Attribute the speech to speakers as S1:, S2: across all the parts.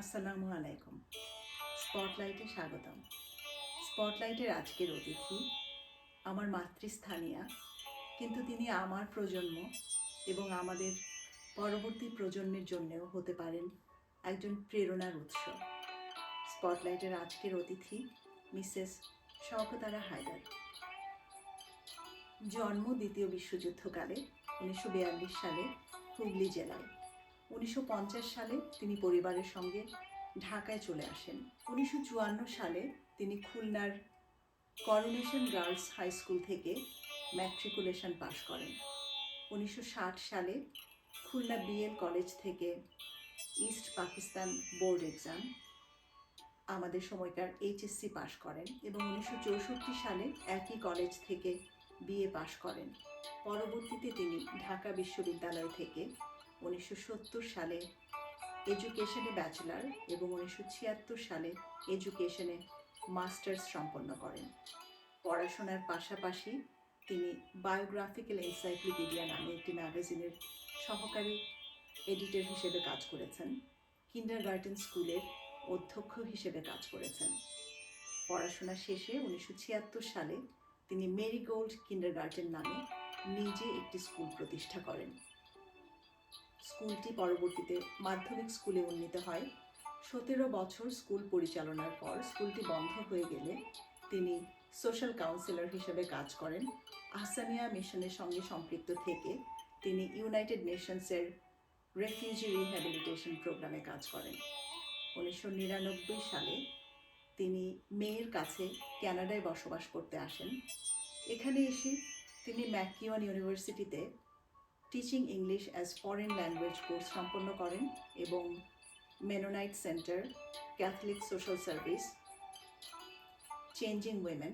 S1: আসসালামু আলাইকুম। স্পটলাইটে স্বাগতম। স্পটলাইটের আজকের অতিথি আমার মাতৃস্থানীয়া, কিন্তু তিনি আমার প্রজন্ম এবং আমাদের পরবর্তী প্রজন্মের জন্যেও হতে পারেন একজন প্রেরণার উৎস। স্পটলাইটের আজকের অতিথি মিসেস শওকতারা হায়দার। জন্ম দ্বিতীয় বিশ্বযুদ্ধকালে 1942 সালে হুগলি জেলায়। 1950 সালে তিনি পরিবারের সঙ্গে ঢাকায় চলে আসেন। 1954 সালে তিনি খুলনার করোনেশন গার্লস হাই স্কুল থেকে ম্যাট্রিকুলেশন পাশ করেন। 1960 সালে খুলনা বিএল কলেজ থেকে ইস্ট পাকিস্তান বোর্ড এক্সাম, আমাদের সময়কার এইচএসসি পাশ করেন এবং 1964 সালে একই কলেজ থেকে বিএ পাশ করেন। পরবর্তীতে তিনি ঢাকা বিশ্ববিদ্যালয় থেকে 1970 সালে এডুকেশনে ব্যাচেলর এবং 1976 সালে এডুকেশনে মাস্টার্স সম্পন্ন করেন। পড়াশোনার পাশাপাশি তিনি বায়োগ্রাফিক্যাল এনসাইক্লোপিডিয়া নামে একটি ম্যাগাজিনের সহকারী এডিটর হিসেবে কাজ করেছেন। কিন্ডারগার্টেন স্কুলের অধ্যক্ষ হিসেবে কাজ করেছেন। পড়াশোনা শেষে 1976 সালে তিনি মেরিগোল্ড কিন্ডারগার্টেন নামে নিজে একটি স্কুল প্রতিষ্ঠা করেন। স্কুলটি পরবর্তীতে মাধ্যমিক স্কুলে উন্নীত হয়। 17 বছর স্কুল পরিচালনার পর স্কুলটি বন্ধ হয়ে গেলে তিনি সোশ্যাল কাউন্সিলর হিসেবে কাজ করেন। আহসানিয়া মিশনের সঙ্গে সম্পৃক্ত থেকে তিনি ইউনাইটেড নেশনসের রেফিউজি রিহ্যাবিলিটেশন প্রোগ্রামে কাজ করেন। 1999 সালে তিনি মেয়ের কাছে কানাডায় বসবাস করতে আসেন। এখানে এসে তিনি ম্যাকইওয়ান ইউনিভার্সিটিতে teaching English as foreign language course সম্পন্ন করেন এবং Mennonite centre, Catholic social service, changing women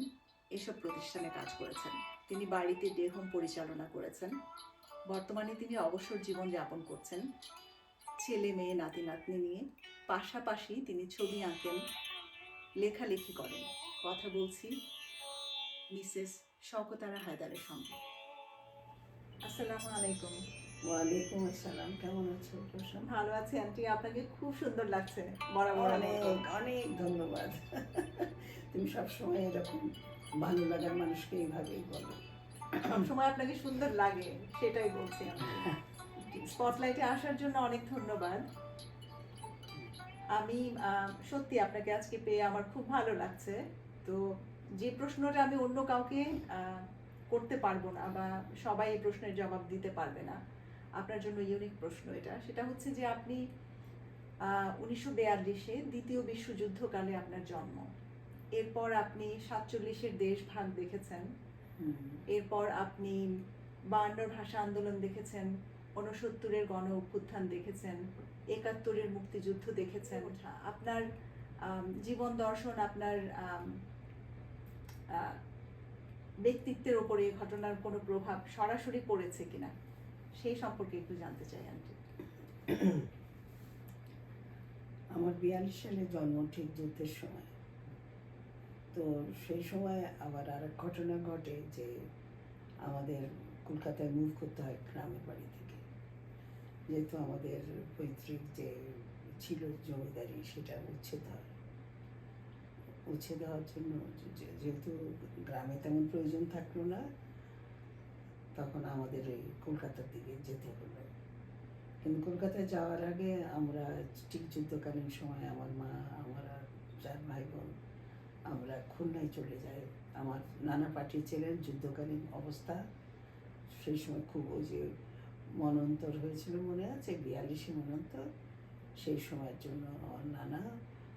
S1: এসব প্রতিষ্ঠানে কাজ করেছেন। তিনি বাড়িতে ডে হোম পরিচালনা করেছেন। বর্তমানে তিনি অবসর জীবন যাপন করছেন ছেলে মেয়ে নাতি নাতনি নিয়ে। পাশাপাশি তিনি ছবি আঁকেন, লেখালেখি করেন। কথা বলছি মিসেস শওকতারা হায়দারের সঙ্গে। আসসালামু আলাইকুম।
S2: ওয়ালাইকুম আসসালাম। কেমন আছো প্রশান্ত?
S1: ভালো আছি আন্টি, আপনাকে খুব সুন্দর লাগছে বরাবর।
S2: অনেক অনেক ধন্যবাদ। তুমি সবসময় এরকম ভালো লাগার মানুষকে এইভাবেই বলো।
S1: সবসময় আপনাকে সুন্দর লাগে, সেটাই বলছি আমি। স্পটলাইটে আসার জন্য অনেক ধন্যবাদ। আমি সত্যি আপনাকে আজকে পেয়ে আমার খুব ভালো লাগছে। তো যে প্রশ্নটা আমি অন্য কাউকে করতে পারবো না, বা সবাই এই প্রশ্নের জবাব দিতে পারবে না, আপনার জন্য ইউনিক প্রশ্ন এটা। সেটা হচ্ছে যে আপনি 1942-এ দ্বিতীয় বিশ্বযুদ্ধকালে আপনার জন্ম। এরপর আপনি 47-এর দেশ ভাগ দেখেছেন। এরপর আপনি 52-র ভাষা আন্দোলন দেখেছেন, 69-এর গণ অভ্যুত্থান দেখেছেন, 71-এর মুক্তিযুদ্ধ দেখেছেন। আপনার জীবন দর্শন, আপনার ব্যক্তিত্বের ওপরে ঘটনার কোনো প্রভাব সরাসরি পড়েছে কিনা সেই সম্পর্কে একটু জানতে চাই আন্টি।
S2: আমার 42 সালে জন্ম, ঠিক যুদ্ধের সময়। তো সেই সময় আবার আর এক ঘটনা ঘটে যে আমাদের কলকাতায় মুভ করতে হয় গ্রামের বাড়ি থেকে। যেহেতু আমাদের পৈতৃক যে ছিল জমিদারি, সেটা উচ্ছেদ হওয়ার জন্য, যেহেতু গ্রামে তেমন প্রয়োজন থাকলো না, তখন আমাদের এই কলকাতার দিকে যেতে হলো। কিন্তু কলকাতায় যাওয়ার আগে আমরা ঠিক যুদ্ধকালীন সময় আমার মা, আমার আর 4 ভাই বোন, আমরা খুলনায় চলে যাই। আমার নানা পাঠিয়েছিলেন যুদ্ধকালীন অবস্থা। সেই সময় খুব ওই যে মনন্তর হয়েছিল, মনে আছে 42-এ মনন্তর, সেই সময়ের জন্য আমার নানা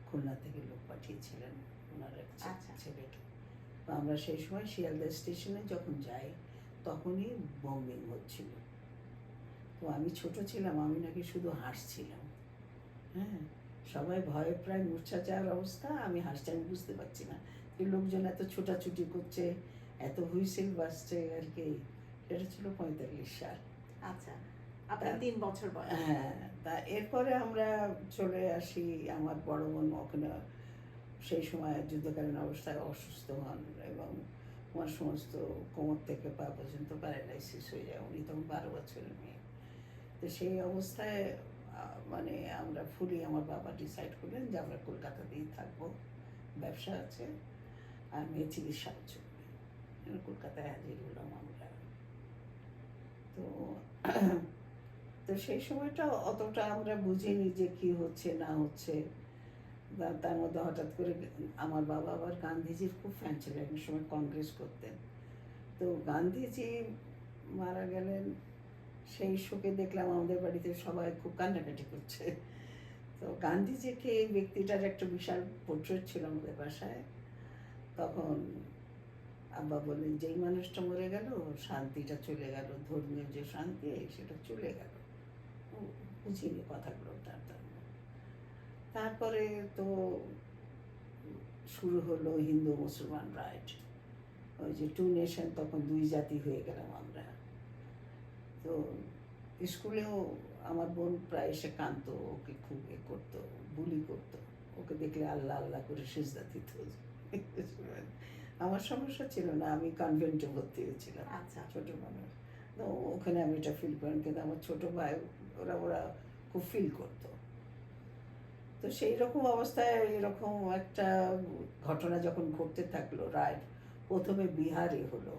S2: খুলনা থেকে লোক পাঠিয়েছিলেন, ওনার এক ছেলেকে। তো আমরা সেই সময় শিয়ালদা স্টেশনে যখন যাই, তখনই বম্বিং হচ্ছিল। তো আমি ছোট ছিলাম, আমি নাকি শুধু হাসছিলাম। হ্যাঁ, সবাই ভয়ে প্রায় মূর্ছা যাওয়ার অবস্থা, আমি হাসছি, আমি বুঝতে পারছি না যে লোকজন এত ছোটাছুটি করছে, এত হুইসেল বাজছে আর কি। এটা ছিল 45 সাল।
S1: আচ্ছা, আপনার 3 বছর বয়স।
S2: হ্যাঁ, তা এরপরে আমরা চলে আসি। আমার বড় বোন ওখানে সেই সময় যুদ্ধকালীন অবস্থায় অসুস্থ হন এবং আমার সমস্ত কোমর থেকে পা পর্যন্ত প্যারালাইসিস হয়ে যায়। উনি তখন 12 বছরের মেয়ে। তো সেই অবস্থায় মানে আমরা ফুলি আমার বাবা ডিসাইড করলেন যে আমরা কলকাতাতেই থাকবো, ব্যবসা আছে আর মেয়ে চিকিৎসাও চলবে। কলকাতায় হাজির হলাম আমরা। তো তো সেই সময়টা অতটা আমরা বুঝিনি যে কি হচ্ছে না হচ্ছে। তার মধ্যে হঠাৎ করে আমার বাবা আবার গান্ধীজির খুব ফ্যান ছিল, এক সময় কংগ্রেস করতেন। তো গান্ধীজি মারা গেলেন, সেই শোকে দেখলাম আমাদের বাড়িতে সবাই খুব কান্নাকাটি করছে। তো গান্ধীজিকে এই ব্যক্তিটার একটা বিশাল পোর্ট্রেট ছিল আমাদের বাসায়। তখন আব্বা বললেন যেই মানুষটা মরে গেল শান্তিটা চলে গেল, ধর্মীয় যে শান্তি সেটা চলে গেল। বুঝিনি কথাগুলো তারপরে তো শুরু হলো হিন্দু মুসলমান রাইট, ওই যে 2 নেশন, তখন 2 জাতি হয়ে গেলাম আমরা। তো স্কুলেও আমার বোন প্রায় এসে কাঁদতো, ওকে খুব করতো, বুলি করতো, ওকে দেখলে আল্লাহ আল্লাহ করে সিজদা দিত। আমার সমস্যা ছিল না, আমি কনভেন্টে ভর্তি হয়েছিলাম,
S1: আচ্ছা।
S2: ছোট মানুষ। তো ওখানে আমি এটা ফিল করেন, কিন্তু আমার ছোট ভাই ওরা খুব ফিল করতো। তো সেই রকম অবস্থায় এরকম একটা ঘটনা যখন ঘটতে থাকলো, রাইট প্রথমে বিহারে হলো,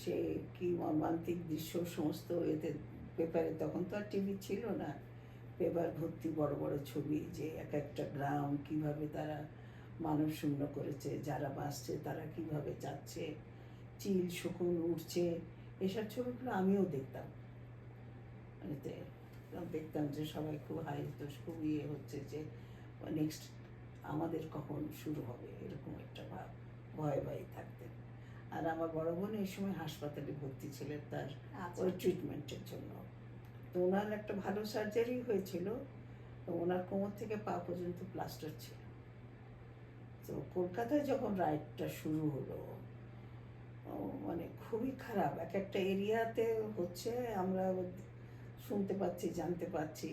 S2: সে কি মর্মান্তিক দৃশ্য সমস্ত এতে পেপারে, তখন তো আর টিভি ছিল না, পেপার ভর্তি বড় বড় ছবি, যে এক একটা গ্রাম কিভাবে তারা মানব শূন্য করেছে, যারা বাঁচছে তারা কিভাবে যাচ্ছে, চিল শকুন উঠছে, এসব ছবিগুলো আমিও দেখতাম। এতে দেখতাম যে সবাই খুব হাইতোষ, খুব ইয়ে হচ্ছে যে নেক্সট আমাদের কখন শুরু হবে, এরকম একটা ভাব, ভয় ভয় থাকতেন। আর আমার বড় বোন এই সময় হাসপাতালে ভর্তি ছিলেন তার ওই ট্রিটমেন্টের জন্য। তো ওনার একটা ভালো সার্জারি হয়েছিল, তো ওনার কোমর থেকে পা পর্যন্ত প্লাস্টার ছিল। তো কলকাতায় যখন রাইডটা শুরু হলো, মানে খুবই খারাপ, এক একটা এরিয়াতে হচ্ছে, আমরা শুনতে পাচ্ছি, জানতে পাচ্ছি,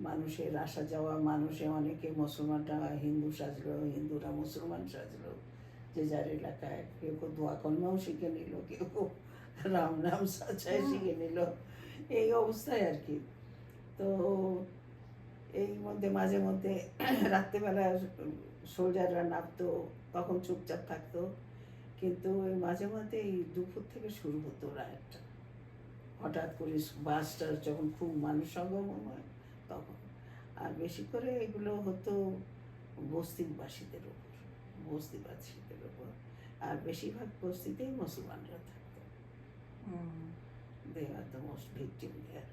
S2: মানুষের আসা যাওয়া, মানুষে অনেকে মুসলমানরা হিন্দু সাজলো, হিন্দুরা মুসলমান সাজলো, যে যার এলাকায় কেউ কেউ দোয়া কলমাও শিখে নিল, কেউ রাম নাম সাচায় শিখে নিল, এই অবস্থায় আর কি। তো এই মধ্যে মাঝে মধ্যে রাত্রেবেলা সোলজাররা নামতো, তখন চুপচাপ থাকতো, কিন্তু ওই মাঝে মাঝে এই দুপুর থেকে শুরু হতো রাতটা, হঠাৎ করে বাসটা যখন খুব মানুষ সমাগম হয় তখন। আর বেশি করে এগুলো হতো বস্তিবাসীদের ওপর, বস্তিবাসীদের ওপর, আর বেশিরভাগ বস্তিতেই মুসলমানরা থাকতো। দে আর দ্য মোস্ট ভিকটিম দেয়ার।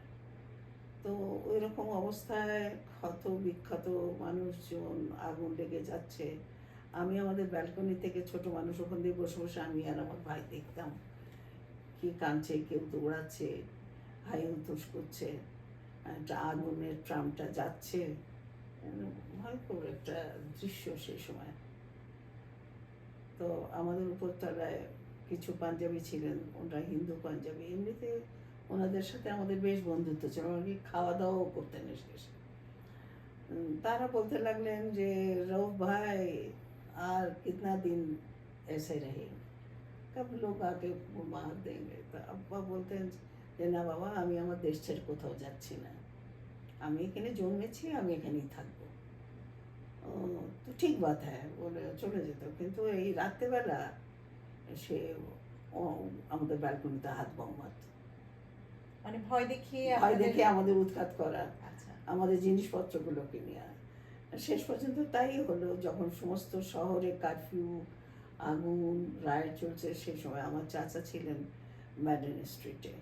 S2: তো ওই রকম অবস্থায় ক্ষত বিক্ষত মানুষজন, আগুন লেগে যাচ্ছে, আমি আমাদের ব্যালকনি থেকে ছোট মানুষ ওখান দিয়ে বসে বসে আমি আর আমার ভাই দেখতাম, কি কাঁদছে, কেউ দৌড়াচ্ছে, হাই হুতোষ করছে, একটা আগুনের ট্রামটা যাচ্ছে, ভয়ঙ্কর একটা দৃশ্য সেই সময়। তো আমাদের উপরতলায় কিছু পাঞ্জাবি ছিলেন, ওনারা হিন্দু পাঞ্জাবি, এমনিতে ওনাদের সাথে আমাদের বেশ বন্ধুত্ব ছিল, এমনকি খাওয়া দাওয়াও করতেন এসে। তারা বলতে লাগলেন যে রউফ ভাই আর কিতনা দিন ऐसे रहेंगे, कब लोग आके मार देंगे। তো আব্বা বলতেন যে না বাবা, আমি আমার দেশ ছেড়ে কোথাও যাচ্ছি না, আমি এখানে জন্মেছি, আমি এখানেই থাকবো। তো ঠিক বাত হ্যাঁ বলে চলে যেত, কিন্তু এই রাত্রেবেলা সে আমাদের ব্যালকনিতে হাত বোম মারত,
S1: মানে ভয় দেখিয়ে
S2: ভয় দেখে আমাদের উৎখাত করা,
S1: আচ্ছা।
S2: আমাদের জিনিসপত্রগুলোকে নিয়ে। শেষ পর্যন্ত তাই হলো, যখন সমস্ত শহরে কারফিউ, আগুন, রাইড চলছে, সেই সময় আমার চাচা ছিলেন ম্যাডেন স্ট্রিটে,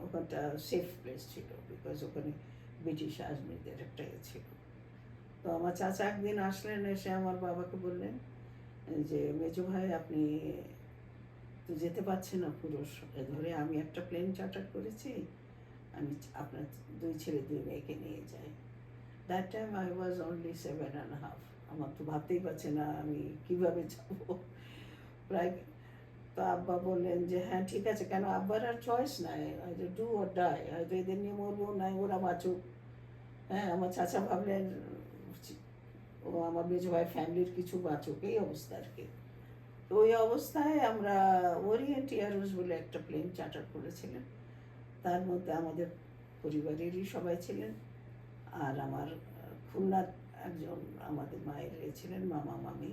S2: ওখানটা সেফ প্লেস ছিল, বিকজ ওখানে ব্রিটিশ আর্মিদের একটা ছিল। তো আমার চাচা একদিন আসলেন, এসে আমার বাবাকে বললেন যে মেজো ভাই আপনি তো যেতে পারছেন না পুরো ধরে, আমি একটা প্লেন চার্টার করেছি, আমি আপনার 2 ছেলে 2 মেয়েকে নিয়ে যাই। That time I was only 7.5, আমার তো ভাবতেই পারছে না আমি কীভাবে যাবো প্রায়। তো আব্বা বললেন যে হ্যাঁ ঠিক আছে, কেন আব্বার আর চয়েস নাই, হয়তো ডু অর ডাই, হয়তো এদের নিয়ে মরবো, নাই ওরা বাঁচুক। হ্যাঁ, আমার চাচা ভাবলেন ও আমার মেজো ভাই ফ্যামিলির কিছু বাঁচুক, এই অবস্থা আর কি। তো ওই অবস্থায় আমরা ওরিয়েন্ট এয়ারওয়েজ বলে একটা প্লেন চার্টার করেছিলাম, তার মধ্যে আমাদের পরিবারেরই সবাই ছিলেন। আর আমার খুলনার একজন আমাদের মায়ের ছিলেন, মামা মামি,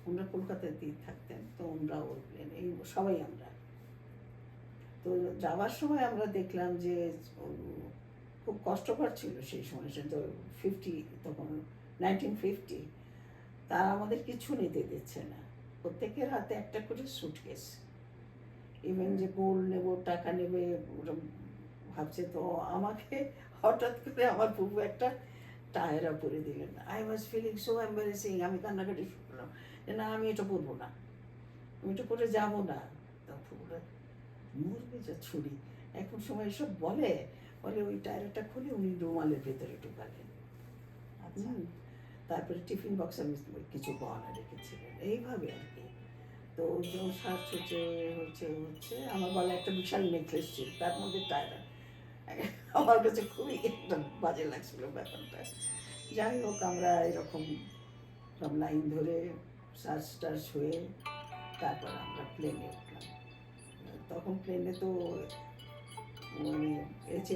S2: ওনারা কলকাতাতেই থাকতেন, তো ওনারাও উঠলেন, এই সবাই আমরা। তো যাওয়ার সময় আমরা দেখলাম যে খুব কষ্টকর ছিল সেই সময়, সেটা 50, তখন 1950। তারা আমাদের কিছু নিতে দিচ্ছে না, প্রত্যেকের হাতে একটা করে সুটকেস। ইভেন যে গোল্ড নেব, টাকা নেবে, ওরা ভাবছে। তো আমাকে হঠাৎ করে আমার পূর্ব একটা টায়ারা পরে দিলেন। I was feeling so embarrassing. আমি কান্নাকাটি শুরু করলাম যে না, আমি এটা পরবো না, আমি এটা পরে যাবো না। তখন ওরা মরবে যা ছুরি, এখন সময় এসব বলে বলে ওই টায়ারটা খুলে উনি রুমালের ভেতরে ঢুকালেন।
S1: আচ্ছা।
S2: তারপরে টিফিন বক্স আমি কিছু গহনা রেখেছিলেন, এইভাবে আর কি। তো যখন সার্চ হচ্ছে হচ্ছে হচ্ছে আমার গলায় একটা বিশাল নেকলেস ছিল, তার মধ্যে টায়রা। আমার কাছে খুবই একটা বাজে লাগছিল ব্যাপারটা। যাই হোক, আমরা এরকম সব লাইন ধরে সার্চ টার্চ হয়ে তারপর আমরা প্লেনে উঠলাম। তখন প্লেনে তো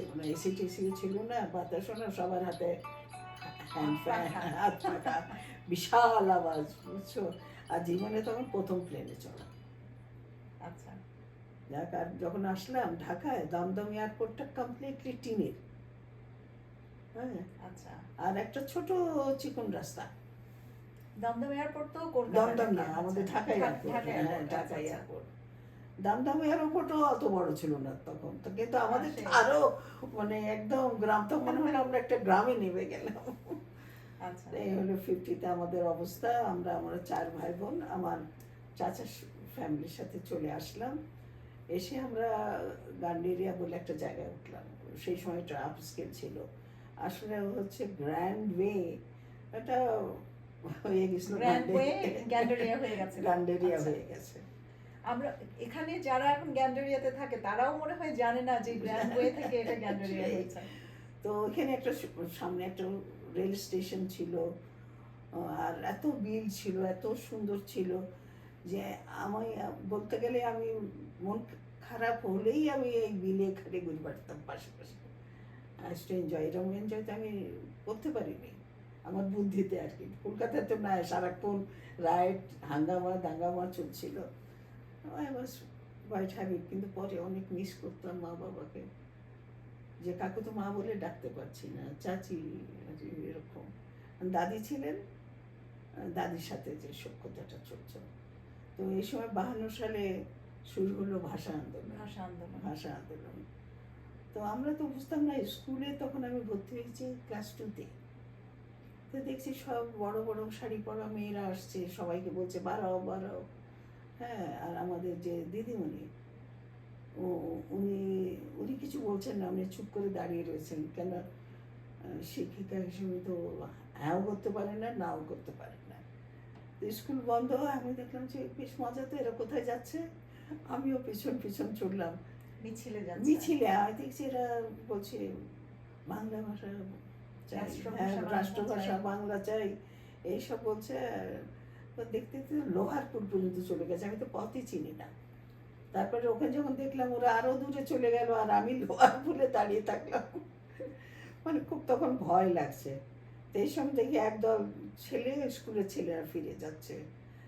S2: মানে এসি টেসি ছিল না, বাতাসও না, সবার হাতে হ্যান্ড ফ্যান, হাত পাখা, বিশাল আওয়াজ, বুঝছো। আর জীবনে তখন প্রথম প্লেনে চলা।
S1: আচ্ছা।
S2: যাক, আর যখন আসলাম ঢাকায়, দমদম এয়ারপোর্টটা কমপ্লিটলি টিনের, হ্যাঁ,
S1: আচ্ছা।
S2: আর একটা ছোট চিকন রাস্তা।
S1: দমদম এয়ারপোর্ট তো কলকাতা
S2: দমদম না,
S1: থেকে,
S2: আমাদের
S1: আচ্ছা।
S2: ঢাকা এয়ারপোর্ট।
S1: ঢাকা
S2: হ্যাঁ,
S1: এয়ারপোর্ট,
S2: ঢাকা
S1: আচ্ছা, আচ্ছা।
S2: এয়ারপোর্ট। দমদম এয়ারপোর্টও অত বড় ছিল না তখন তো, কিন্তু আমাদের
S1: সেই।
S2: আরো মানে একদম গ্রাম, তো মনে হলো আমরা একটা গ্রামে নেমে গেলাম।
S1: আচ্ছা।
S2: এই হলো 50-তে আমাদের অবস্থা। আমরা 4 ভাই বোন, আমার চাচার ফ্যামিলির সাথে চলে আসলাম। এসে আমরা গান্ডেরিয়া বলে একটা জায়গায় উঠলাম। সেই সময়টা আপস্কেল ছিল, আসলে হচ্ছে গ্র্যান্ড ওয়ে, এটা হয়ে গেছিল
S1: গ্র্যান্ড ওয়ে গ্যান্ডারিয়া হয়ে গেছে।
S2: গান্ডেরিয়া
S1: আচ্ছা।
S2: হয়ে গেছে।
S1: আমরা এখানে যারা এখন গ্যান্ডারিয়াতে থাকে তারাও মনে হয় জানে না যে গ্র্যান্ড ওয়ে থেকে এটা গ্যান্ডারিয়া হয়েছে।
S2: তো ওখানে একটা সামনে একটা রেল স্টেশন ছিল, আর এত বিল ছিল, এত সুন্দর ছিল যে আমি বলতে গেলে আমি মন খারাপ হলেই আমি এই বিলে খাটে ঘুরে বেড়াতাম পাশে পাশে। আজটা এনজয়, এরকম এনজয় তো আমি করতে পারিনি আমার বুদ্ধিতে আর কি। কলকাতায় তো না, সারাক্ষণ রাইড, হাঙ্গামা দাঙ্গামা চলছিল। I was quite happy. কিন্তু পরে অনেক মিস করতাম মা বাবাকে, যে কাকু তো মা বলে ডাকতে পারছি না, চাচি এরকম। দাদি ছিলেন, দাদির সাথে যে সখ্যতাটা চলছে। তো এই সময় 52 সালে শুরু হলো ভাষা আন্দোলন।
S1: ভাষা আন্দোলন।
S2: ভাষা আন্দোলন। তো আমরা তো বুঝতাম না, স্কুলে তখন আমি ভর্তি হয়েছি ক্লাস 2-তে। তো দেখছি সব বড় বড় শাড়ি পরা মেয়েরা আসছে, সবাইকে বলছে বাড়াও বাড়াও। হ্যাঁ, আর আমাদের যে দিদিমণি, উনি উনি কিছু বলছেন না, উনি চুপ করে দাঁড়িয়ে রয়েছেন। কেন, শিক্ষিকা হিসেবে তো হ্যাঁও করতে পারেন না, নাও করতে পারেন না। তো স্কুল বন্ধ হয়, আমি দেখলাম যে বেশ মজা, তো এরা কোথায় যাচ্ছে, আমিও পিছন পিছন চললাম
S1: মিছিলে যাচ্ছে।
S2: মিছিলে। আমি দেখছি এরা বলছে বাংলা ভাষা চাই, হ্যাঁ, রাষ্ট্রভাষা বাংলা চাই, এইসব বলছে। তো দেখতে দেখতে লোহারপুর পর্যন্ত চলে গেছে, আমি তো পথই চিনি না। তারপরে ওখানে যখন দেখলাম ওরা আরো দূরে চলে গেল, আর আমি লোহারপুরে দাঁড়িয়ে থাকলাম। মানে খুব তখন ভয় লাগছে। তো এই সময় দেখি একদল ছেলে, স্কুলের ছেলেরা ফিরে যাচ্ছে।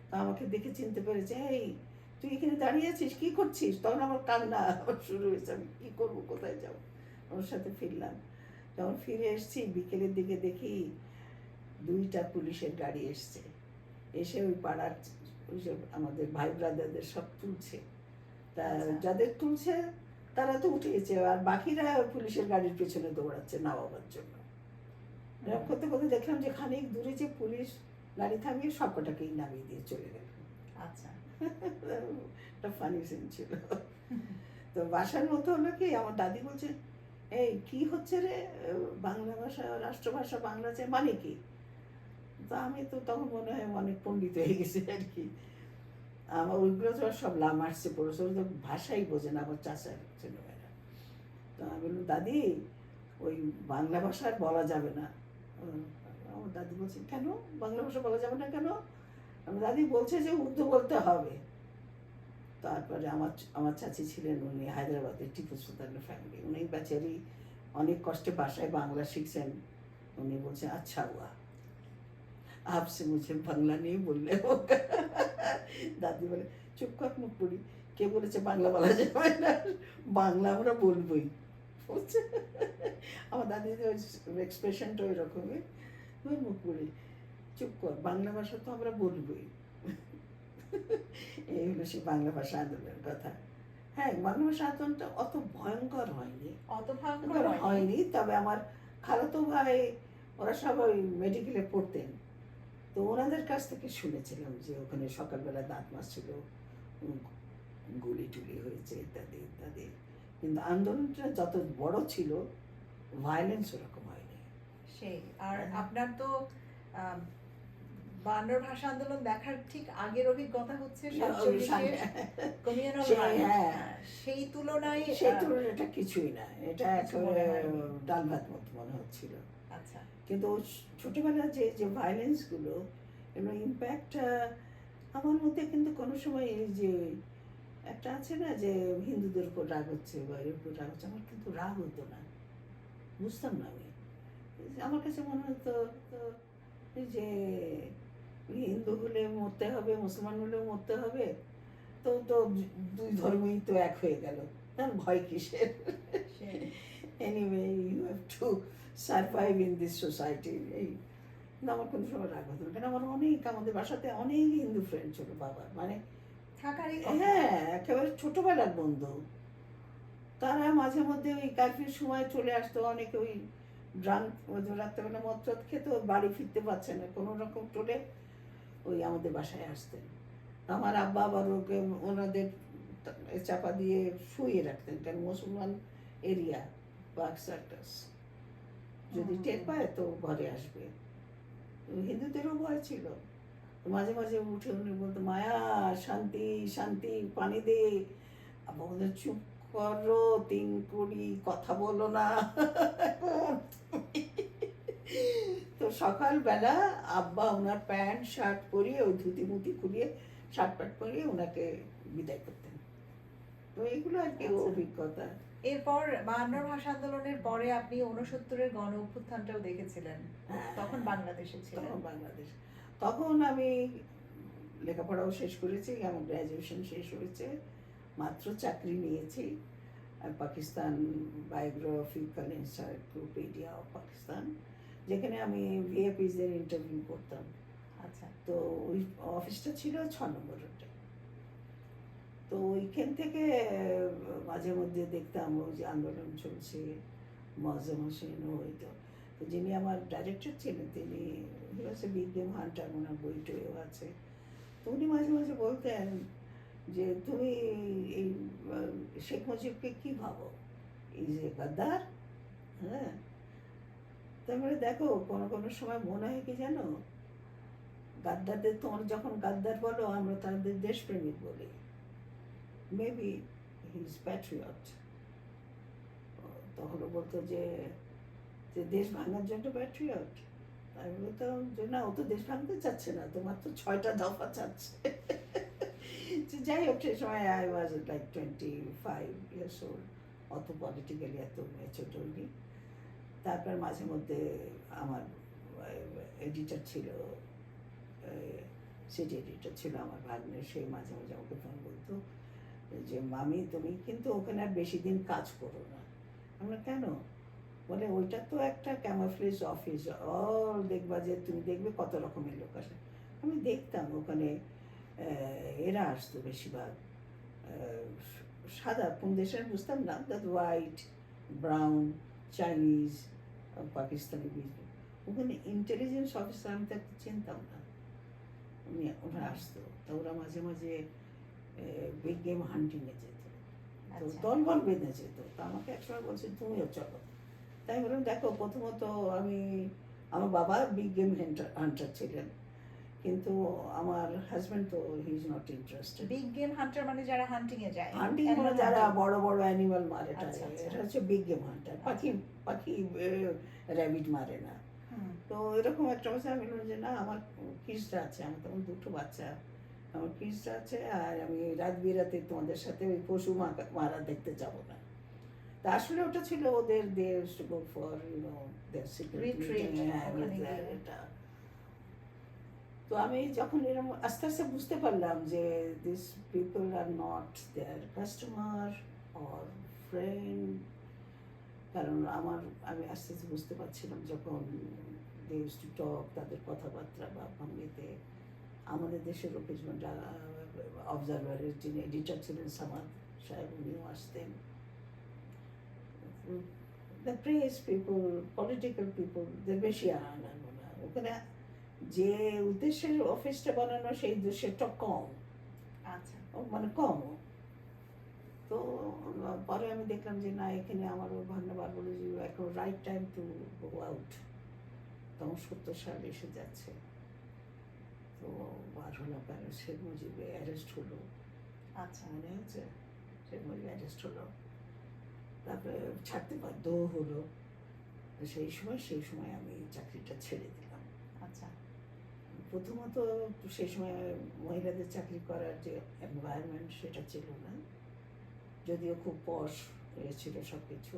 S2: তা আমাকে দেখে চিনতে পেরেছে, এই তুই এখানে দাঁড়িয়ে আছিস, কি করছিস? তখন আমার কান্না আবার শুরু হয়েছে, আমি কী করবো, কোথায় যাবো। ওর সাথে ফিরলাম। যখন ফিরে এসছি বিকেলের দিকে দেখি 2টা পুলিশের গাড়ি এসছে, এসে ওই পাড়ার ওই সব আমাদের ভাই ব্রাদারদের সব তুলছে। তা যাদের তুলছে তারা তো উঠে গেছে, আর বাকিরা পুলিশের গাড়ির পেছনে দৌড়াচ্ছে নামাবার জন্য। এরকম করতে করতে দেখলাম যে খানিক দূরে যে পুলিশ গাড়ি থামিয়ে সবকটাকেই নামিয়ে দিয়ে চলে গেল।
S1: আচ্ছা।
S2: একটা ফানি সিন ছিল। তো বাসার মতো হলো কি, আমার দাদি বলছে, এই কি হচ্ছে রে, বাংলা ভাষা রাষ্ট্রভাষা বাংলা চাই মানে কি? তো আমি তো তখন মনে হয় অনেক পণ্ডিত হয়ে গেছে আর কি। আমার ওইগুলো তো সব লামার্সে পড়েছে, ওরা তো ভাষাই বোঝে না, আমার চাচার ছেলেমেয়েরা। তো আমি বললাম, দাদি ওই বাংলা ভাষা আর বলা যাবে না। আমার দাদি বলছে, কেন বাংলা ভাষা বলা যাবে না কেন? আমার দাদি বলছে যে উর্দু বলতে হবে। তারপরে আমার আমার চাচি ছিলেন, উনি হায়দ্রাবাদের টিপু সুলতানের ফ্যামিলি, উনি বেচারি অনেক কষ্টে বাসায় বাংলা শিখছেন। উনি বলছেন আচ্ছা হুয়া আপসে মুঝে বাংলা নেই বললে হোগা। দাদি বলে চুপ কর মুখ পুরি, কে বলেছে বাংলা বলা যাবে না, বাংলা আমরা বলবোই। বুঝছে? আমার দাদির এক্সপ্রেশনটা ওই রকমই, তোর মুখ পুরি চুপ কর, বাংলা ভাষা তো আমরা বলবোই। এই হলো সেই বাংলা ভাষা আন্দোলনের কথা। হ্যাঁ, বাংলা ভাষা আন্দোলনটা অত ভয়ঙ্কর হয়নি,
S1: অত ভয়ঙ্কর হয়নি।
S2: হয়নি। তবে আমার খালাতো ভাই ওরা সবাই মেডিকেলে পড়তেন, তো ওনাদের কাছ থেকে শুনেছিলাম যে ওখানে সকালবেলা দাঁত মারছিল, উম, গুলি টুলি হয়েছে ইত্যাদি ইত্যাদি। কিন্তু আন্দোলনটা যত বড় ছিল, ভায়োলেন্স ওরকম হয়নি।
S1: সেই আর আপনার তো আহ, 52 ভাষা আন্দোলন দেখার ঠিক আগের অভিজ্ঞতা হচ্ছে 47-এর কমিউনাল
S2: সেই,
S1: রাইট।
S2: হ্যাঁ,
S1: সেই তুলনায়
S2: সেই তুলনায় এটা কিছুই না, এটা
S1: কিছু
S2: একেবারে
S1: মনে হয়নি।
S2: ডাল ভাত মতো মনে হচ্ছিল।
S1: আচ্ছা,
S2: কিন্তু ছোটবেলার যে যে ভায়োলেন্সগুলো, এগুলো ইম্প্যাক্ট আমার মধ্যে কিন্তু কোনো সময় এই যে একটা আছে না যে হিন্দুদের উপর রাগ হচ্ছে বা এর উপর রাগ হচ্ছে, আমার কিন্তু রাগ হতো না, বুঝতাম না আমি। আমার কাছে মনে হতো তো এই যে হিন্দু হলে মরতে হবে, মুসলমান হলেও মরতে হবে, তো তো দুই ধর্মই তো এক হয়ে গেল, তার ভয় কিসের?
S1: সেই
S2: anyway you have to survive in this society. এই কিন্তু আমার কোনো সময় রাগ হতো না, কারণ আমার অনেক, আমাদের বাসাতে অনেক হিন্দু ফ্রেন্ড ছিল বাবার, মানে
S1: থাকারই কথা।
S2: হ্যাঁ একেবারে ছোটবেলার বন্ধু। তারা মাঝে মধ্যে ওই কারফিউর সময় চলে আসতো, অনেকে ওই ড্রাঙ্ক, রাত্রেবেলা মদ টদ খেত, বাড়ি ফিরতে পারছে না, কোনো রকম চলে ওই আমাদের বাসায় আসতেন। আমার আব্বা আবার ওকে ওনাদের চাপা দিয়ে শুয়ে রাখতেন, কারণ মুসলমান এরিয়া বাগ সার্কাস, যদি টের পায় তো ঘরে আসবে। হিন্দুদেরও ভয় ছিল। তো মাঝে মাঝে উঠে উনি বলতো মায়া শান্তি শান্তি পানি দে, আব্বা বলতো চুপ করো তিন কুড়ি, কথা বলো না। তো সকালবেলা আব্বা ওনার প্যান্ট শার্ট পরিয়ে, ওই ধুতি মুতি খুলিয়ে শার্ট প্যান্ট পরিয়ে ওনাকে বিদায় করতেন। তো এগুলো আর কি
S1: আচ্ছা।
S2: অভিজ্ঞতা।
S1: এরপর 52 ভাষা আন্দোলনের পরে আপনি 69-এর গণ অভ্যুত্থানটাও দেখেছিলেন,
S2: হ্যাঁ,
S1: তখন বাংলাদেশে ছিলেন।
S2: তখন বাংলাদেশ, তখন আমি লেখাপড়াও শেষ করেছি, আমার গ্র্যাজুয়েশন শেষ হয়েছে, মাত্র চাকরি নিয়েছি Pakistan biographical encyclopedia of Pakistan, যেখানে আমি ভিএপিসদের ইন্টারভিউ করতাম।
S1: আচ্ছা,
S2: তো ওই অফিসটা ছিল 6 নম্বর রোডে। তো ওইখান থেকে মাঝে মধ্যে দেখতাম ওই যে আন্দোলন চলছে, মজম হোসেন ওই তো, তো যিনি আমার ডাইরেক্টর ছিলেন তিনি হচ্ছে বিগ গেম হান্টার, ওনার বই টইও আছে। তো উনি মাঝে মাঝে বলতেন যে তুমি এই শেখ মুজিবকে কী ভাবো, এই যে গাদ্দার? হ্যাঁ, তারপরে দেখো কোনো কোনো সময় মনে হয় কি জানো, গাদ্দারদের তোমরা যখন গাদ্দার বলো আমরা তাদের দেশপ্রেমিক বলি, মেবি হি ইজ প্যাট্রিয়ট। তখন ও বলতো যে যে দেশ ভাঙার জন্য প্যাট্রিয়ট। আমি বলতাম যে না, ও তো দেশ ভাঙতে চাচ্ছে না, তো মাত্র 6টা দফা চাচ্ছে। যে যাই হোক, সে সময় I was like 25 years old, অত পলিটিক্যালি এত ম্যাচিওর হইনি। তারপর মাঝে মধ্যে আমার এডিটর ছিল, সিটি এডিটর ছিল আমার ভাগ্নে, সেই মাঝে মাঝে আমাকে ফোন বলতো যে মামি তুমি কিন্তু ওখানে আর বেশি দিন কাজ করো না। আমরা কেন? বলে ওইটা তো একটা ক্যামোফ্লেজ অফিস, অল দেখবা যে তুমি দেখবে কত রকমের লোক আসে। আমি দেখতাম ওখানে এরা আসতো বেশিরভাগ সাদা, কোন দেশের বুঝতাম না, that white, brown, Chinese, Pakistani বুঝবো। ওখানে ইন্টেলিজেন্স অফিসার আমি তো একটা চিনতাম না, ওরা আসতো। তো ওরা মাঝে মাঝে বিগ গেম হান্টিংয়ে যেত, তো
S1: আচ্ছা।
S2: দলবল বেঁধে যেত। তো আমাকে একসময় বলছে তুমিও চলো। তাই বললাম দেখো, প্রথমত আমি, আমার বাবা বিগ গেম হান্টার ছিলেন, কিন্তু আমার হাজব্যান্ড তো he is not interested.
S1: Big game Hunter মানে যারা হান্টিং এ যায়,
S2: হান্টিং মানে
S1: animal
S2: যারা
S1: hunting।
S2: বড় বড় অ্যানিমাল মারে,
S1: আচ্ছা, আচ্ছা।
S2: এটা হচ্ছে বিগ গেম হান্টার। পাখি পাখি র্যাবিট মারে না।
S1: হুম,
S2: তো এরকম একটা অবস্থা আমি বললাম যে না, আমার কিডসটা আছে, আমার তখন 2টো বাচ্চা, আমার কিডসটা আছে, আর আমি রাত বিরাতে তোমাদের সাথে ওই পশু মারা দেখতে যাব না। তা তা আসলে ওটা ছিল ওদের দেশ to go for their
S1: Retreat, ওখানে
S2: সিকিউরিটি
S1: গিয়ে।
S2: এটা। তো আমি যখন এরকম আস্তে আস্তে বুঝতে পারলাম যে this people are not their customer or friend, কারণ আমি আস্তে আস্তে বুঝতে পারছিলাম যখন দে ইউজ টু টক, তাদের কথাবার্তা বা ভঙ্গিতে আমাদের দেশের লোকের যারা অবজারভারের যিনি এডিটর ছিলেন সামাদ সাহেব, উনিও আসতেন। The press people, political people, বেশি আনানো না ওখানে, যে উদ্দেশ্যের অফিসটা বানানো সেই উদ্দেশ্যটা কম,
S1: আচ্ছা।
S2: মানে কম। তো পরে আমি দেখলাম যে না, এখানে আমারও ভাগ্নবার বলে যে এখন right time to go out. তখন 70 সাল এসে যাচ্ছে। তো বার হলাম, কারণ শেখ মুজিবে অ্যারেস্ট হলো।
S1: আচ্ছা।
S2: মনে হচ্ছে শেখ মুজিব অ্যারেস্ট হলো, তারপরে ছাড়তে বাধ্য হলো। সেই সময় আমি চাকরিটা ছেড়ে দিলাম।
S1: আচ্ছা।
S2: প্রথমত সেই সময় মহিলাদের চাকরি করার যে এনভায়রনমেন্ট সেটা ছিল না, যদিও খুব পশ ছিল সব কিছু,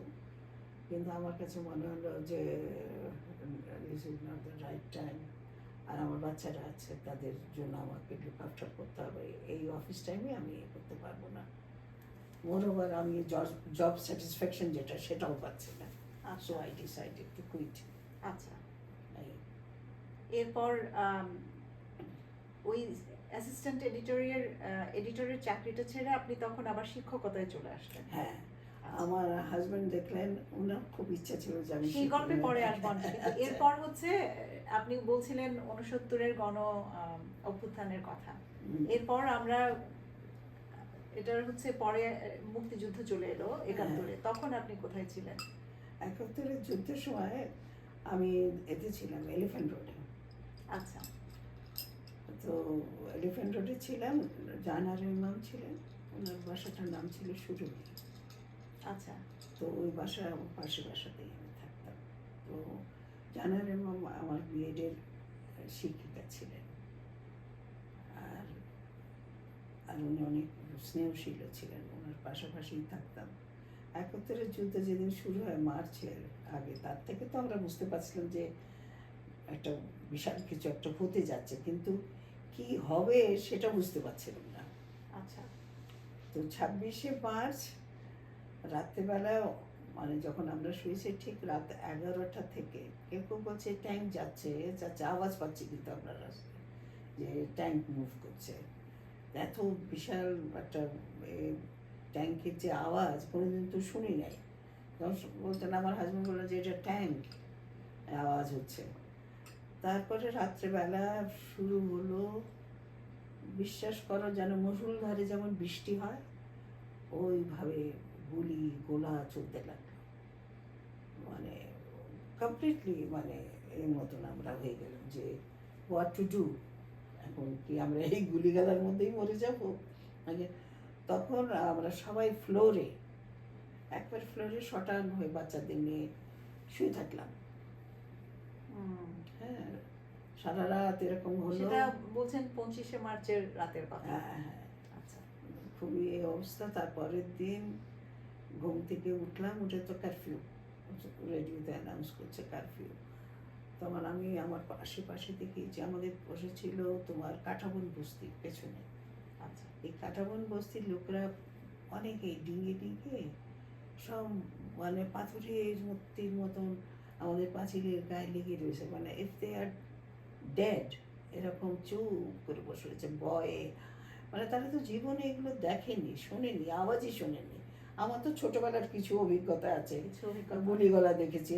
S2: কিন্তু আমার কাছে মনে হলো যে this is not the right time. আর আমার বাচ্চারা আছে, তাদের জন্য আমাকে লুক আফটার করতে হবে, এই অফিস টাইমে আমি করতে পারবো না। মোরওভার আমি জব স্যাটিসফ্যাকশন যেটা সেটাও পাচ্ছি না। So I decided to quit.
S1: আচ্ছা। এরপর ওই অ্যাসিস্ট্যান্ট এডিটরের চাকরিটা ছেড়ে আপনি তখন আবার শিক্ষকতায় চলে আসলেন।
S2: হ্যাঁ, আমার হাজবেন্ড দেখলেন, ওনার খুব ইচ্ছা ছিল যে আমি
S1: সেই গল্পে পরে আসবো আমি, কিন্তু এরপর হচ্ছে আপনি বলছিলেন 69-এর গণ অভ্যুত্থানের কথা। এরপর আমরা এটার হচ্ছে পরে মুক্তিযুদ্ধ চলে এলো 71-এ, তখন আপনি কোথায় ছিলেন?
S2: 71-এর যুদ্ধের সময় আমি এতে ছিলাম এলিফ্যান্ট রোডে।
S1: আচ্ছা।
S2: তো এলিফ্যান্ট রোডে ছিলাম, জাহানারা ইমাম ছিলেন, ওনার বাসাটার নাম ছিল সুরভি।
S1: আচ্ছা।
S2: তো ওই বাসাতেই আমি থাকতাম। তো জাহানারা ইমাম আমার বিএডের শিক্ষিকা ছিলেন, আর আর উনি অনেক স্নেহশীল ছিলেন, ওনার পাশাপাশিই থাকতাম। 71-এর যুদ্ধ যেদিন শুরু হয় মার্চের আগে, তার থেকে তো আমরা বুঝতে পারছিলাম যে একটা বিশাল কিছু একটা হতে যাচ্ছে, কিন্তু কি হবে সেটা বুঝতে পারছিলাম না।
S1: আচ্ছা।
S2: তো 26শে মার্চ রাত্রেবেলা, মানে যখন আমরা শুয়েছি ঠিক রাত 11টা থেকে কেউ কেউ বলছে ট্যাঙ্ক যাচ্ছে যাচ্ছে, আওয়াজ পাচ্ছি কিন্তু আমরা রাস্তায় যে ট্যাঙ্ক মুভ করছে। এত বিশাল একটা ট্যাঙ্কের যে আওয়াজ কোনোদিন তো শুনি নাই। তখন বলতেন, আমার হাজব্যান্ড বললো যে এটা ট্যাঙ্ক আওয়াজ হচ্ছে। তারপরে রাত্রেবেলা শুরু হলো, বিশ্বাস করো যেন মুষলধারে যেমন বৃষ্টি হয় ওইভাবে গুলি গোলা চলতে লাগলো, মানে কমপ্লিটলি মানে এর মতন আমরা হয়ে গেলাম যে হোয়াট টু ডু, এখন কি আমরা এই গুলিগালার মধ্যেই মরে যাবো আগে। তখন আমরা সবাই একবার ফ্লোরে শটান হয়ে বাচ্চাদের নিয়ে শুয়ে থাকলাম। হ্যাঁ, সারা রাত এরকম হলো।
S1: সেটা বলছেন 25শে মার্চের রাতের কথা?
S2: হ্যাঁ।
S1: আচ্ছা।
S2: খুবই এই অবস্থা। তারপরের দিন ঘুম থেকে উঠলাম, উঠে তো কারফিউ, রেডিওতে অ্যানাউন্স করছে কারফিউ। তখন আমি আমার আশেপাশে দেখি যে আমাদের বসেছিল তোমার কাঁঠাবন বস্তির পেছনে।
S1: আচ্ছা।
S2: এই কাঁঠাবন বস্তির লোকরা অনেকেই ডিঙে সব মানে পাথরের মূর্তির মতন আমাদের পাঁচিলের গায়ে লেগে রয়েছে, মানে ইফ দে আর ডেড এরকম চুপ করে বসে রয়েছে ভয়ে। মানে তারা তো জীবনে এগুলো দেখেনি, শোনেনি, আওয়াজই শোনেনি। আমার তো ছোটবেলার কিছু অভিজ্ঞতা আছে, গুলিগলা দেখেছি,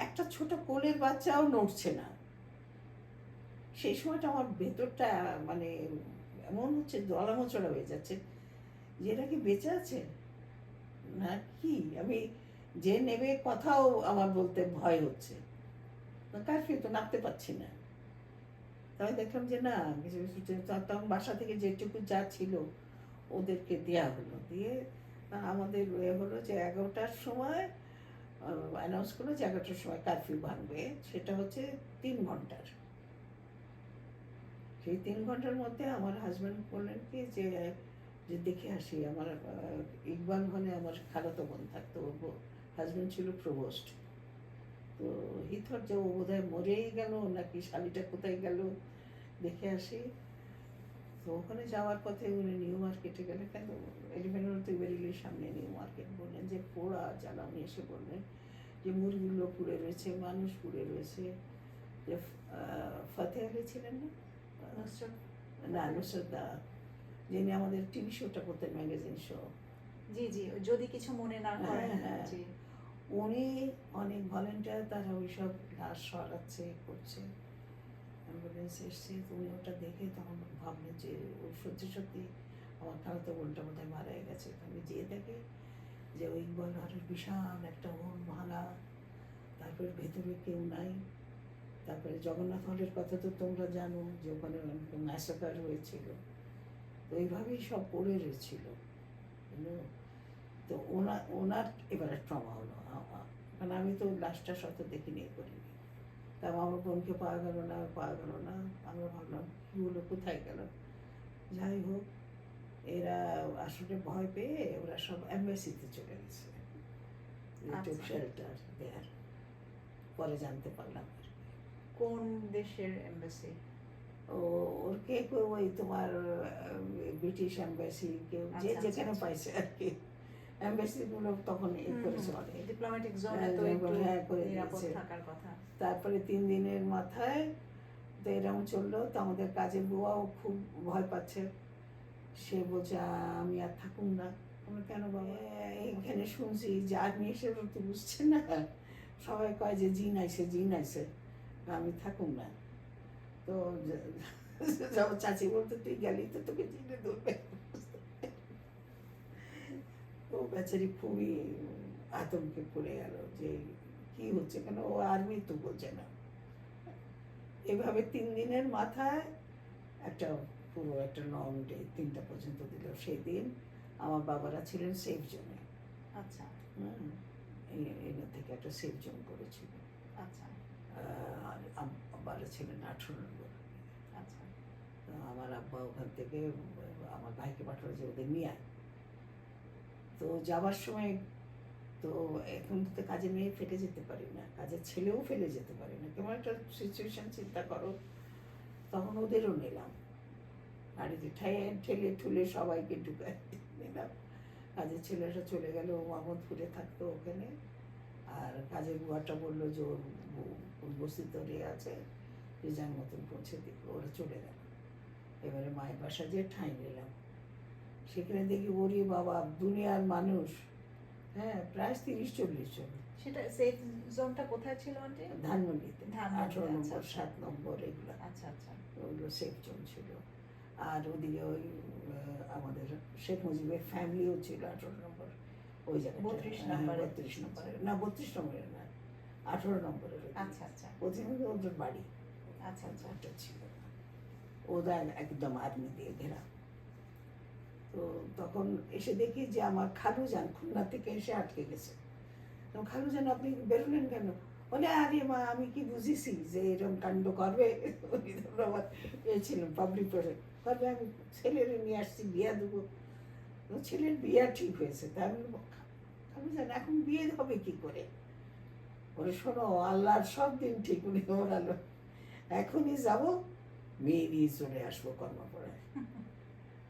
S2: একটা ছোট কোলের বাচ্চাও নড়ছে না। সেই সময়টা আমার ভেতরটা মানে এমন হচ্ছে দলামোচড়া হয়ে যাচ্ছে যে এরা কি বেঁচে আছে না কি। আমি যে নেবে কথাও আমার বলতে ভয় হচ্ছে, কারফিউ তো নামতে পারছি না। তবে দেখলাম যে না, কিছু কিছু তখন বাসা থেকে যেটুকু যা ছিল ওদেরকে দেয়া হলো, দিয়ে আমাদের হলো যে 11টার সময় অ্যানাউন্স করলো যে 11টার সময় কারফিউ ভাঙবে। সেটা হচ্ছে 3 ঘন্টার। সেই 3 ঘন্টার মধ্যে আমার হাজব্যান্ড বললেন কি যে যে দেখে আসি। আমার ইকবাল মানে আমার খালাতো বোন থাকতো, ওর হাজবেন্ড ছিল প্রভোস্ট। তো হিথর যে ও বোধহয় মরেই গেল নাকি শালিটা কোথায় গেল, দেখে আসি। তো ওখানে যাওয়ার পথে উনি নিউ মার্কেটে গেলে, কেন এলিভেনের থেকে বেরিয়ে সামনে নিউ মার্কেট, বললেন যে পোড়া জ্বালা। উনি এসে বললেন যে মুরগিগুলো পুড়ে রয়েছে, মানুষ পুড়ে রয়েছে। যে ফতেহ আলী ছিলেন না,
S1: নুসরত,
S2: না নুসরত দা, যিনি আমাদের টিভি শোটা করতেন, ম্যাগাজিন শো।
S1: জি জি, যদি কিছু মনে না করেন।
S2: হ্যাঁ।
S1: জি।
S2: উনি অনেক ভলেন্টিয়ার, তারা ওই সব ঘাস সরাচ্ছে, করছে। অ্যাম্বুলেন্স এসছে, তো উনি ওটা দেখে তখন ভাবলেন যে ওই সত্যি সত্যি আমার খালাতো বোনটা বোধহয় মারা গেছে। আমি যেয়ে দেখি যে ওই ইকবাল ঘরের বিশাল একটা ওর ভাঙা, তারপরে ভেতরে কেউ নাই। তারপরে জগন্নাথ হলের কথা তো তোমরা জানো, যে ওখানে ম্যাসাকার হয়েছিল। তো এইভাবেই সব পড়ে রয়েছিল। তো ওনার এবারে ট্রমা হলো। কারণ আমি তো লাশটা শত দেখিনি, করিনি। তা আমার বোনকে পাওয়া গেল না, পাওয়া গেল না। আমরা ভাবলাম কী হলো, কোথায় গেল। যাই হোক, এরা আসলে ভয় পেয়ে ওরা সব অ্যাম্বাসিতে চলে গেছে, শেল্টার দেয়ার। পরে জানতে পারলাম আর কি।
S1: কোন দেশের এমবাসি?
S2: ওর কে কেউ ওই তোমার ব্রিটিশ অ্যাম্বাসি, কেউ যে যেখানে পাইছে আর কি। অ্যাম্বাসিগুলো তখন করেছে অনেক,
S1: ডিপ্লোম্যাটিক জোনে তো একটু
S2: করে
S1: নিরাপদ
S2: দিয়েছে।
S1: থাকার কথা।
S2: তারপরে 3 দিনের মাথায় তো এরকম চললো। তো আমাদের কাজের বুয়াও খুব ভয় পাচ্ছে। সে বলছে আমি আর থাকুন না। আমরা কেন বাবা, এইখানে শুনছি যে আর্মি এসে তো বুঝছে না, সবাই কয় যে জিন আইসে, জিন আইসে, আমি থাকুন না। তো যখন চাচি বলতো তুই গেলি তো তোকে জিনে ধরবে। ও বেচারি খুবই আতঙ্কে পড়ে গেল যে কি হচ্ছে, কেন ও আর্মি তো বলছে না। এভাবে 3 দিনের মাথায় একটা পুরো একটা লং ডে, 3টা পর্যন্ত দিল। সেই দিন আমার বাবারা ছিলেন সেফ জোনে।
S1: আচ্ছা
S2: এখান থেকে একটা সেফ জোন করেছিল।
S1: আচ্ছা
S2: আর আব্বারা ছিলেন 18 নম্বর।
S1: আচ্ছা।
S2: তো আমার আব্বা ওখান থেকে আমার ভাইকে পাঠালো যে ওদের নিয়ে আয়। তো যাবার সময় তো এখন তো কাজে মেয়ে ফেলে যেতে পারি না, কাজের ছেলেও ফেলে যেতে পারি না, কেমন একটা সিচুয়েশন চিন্তা করো। তখন ওদেরও নিলাম, গাড়িতে ঠেলে ঠুলে সবাইকে ঢুকাই নিলাম। কাজের ছেলেরা চলে গেল, মোহাম্মদপুরে থাকতো ওখানে। আর কাজের বুয়াটা বললো যে ওর বস্তিতে আছে, যে যার মতন পৌঁছে দিল। ওরা চলে গেল। এবারে মায়ের বাসা যে ঠাঁই নিলাম, সেখানে দেখি ওরে বাবা, দুনিয়ার মানুষ, হ্যাঁ প্রায় 30-40 জন।
S1: সেটা সেফ জোনটা কোথায় ছিল আন্টি?
S2: ধানমন্ডিতে,
S1: ধানমন্ডি,
S2: 18
S1: আচ্ছা,
S2: নম্বর,
S1: আচ্ছা।
S2: 7 নম্বর, এগুলো
S1: আচ্ছা আচ্ছা
S2: ওগুলো সেফ জোন ছিল। আর ওদিকে ওই আমাদের শেখ মুজিবের ফ্যামিলিও ছিল 18 নম্বর ওই জায়গাটা।
S1: 32 নম্বরে।
S2: 32 নম্বরে না, 32 নম্বরে না, 18 নম্বরের ওদিকে।
S1: আচ্ছা আচ্ছা
S2: প্রথমে ওদের বাড়ি
S1: আচ্ছা আচ্ছা।
S2: ওটা ছিল। ওরা একদম আর্মি দিয়ে ঘেরা। তো তখন এসে দেখি যে আমার খালুজান খুলনা থেকে এসে আটকে গেছে। তো খালুজান আপনি বেরোলেন কেন? বলে আরে মা, আমি কি বুঝেছি যে এরকম কাণ্ড করবে। আমার ছিলাম পাবলিক করবে, আমি ছেলের নিয়ে আসছি, বিয়া দেবো। ছেলের বিয়া ঠিক হয়েছে, তা আমি খালুজান এখন বিয়ে হবে কি করে? বলে শোনো, আল্লাহর সব দিন ঠিক উনি ওরালো, এখনই যাবো, মেয়ে নিয়ে চলে আসবো কর্মপড়ায়।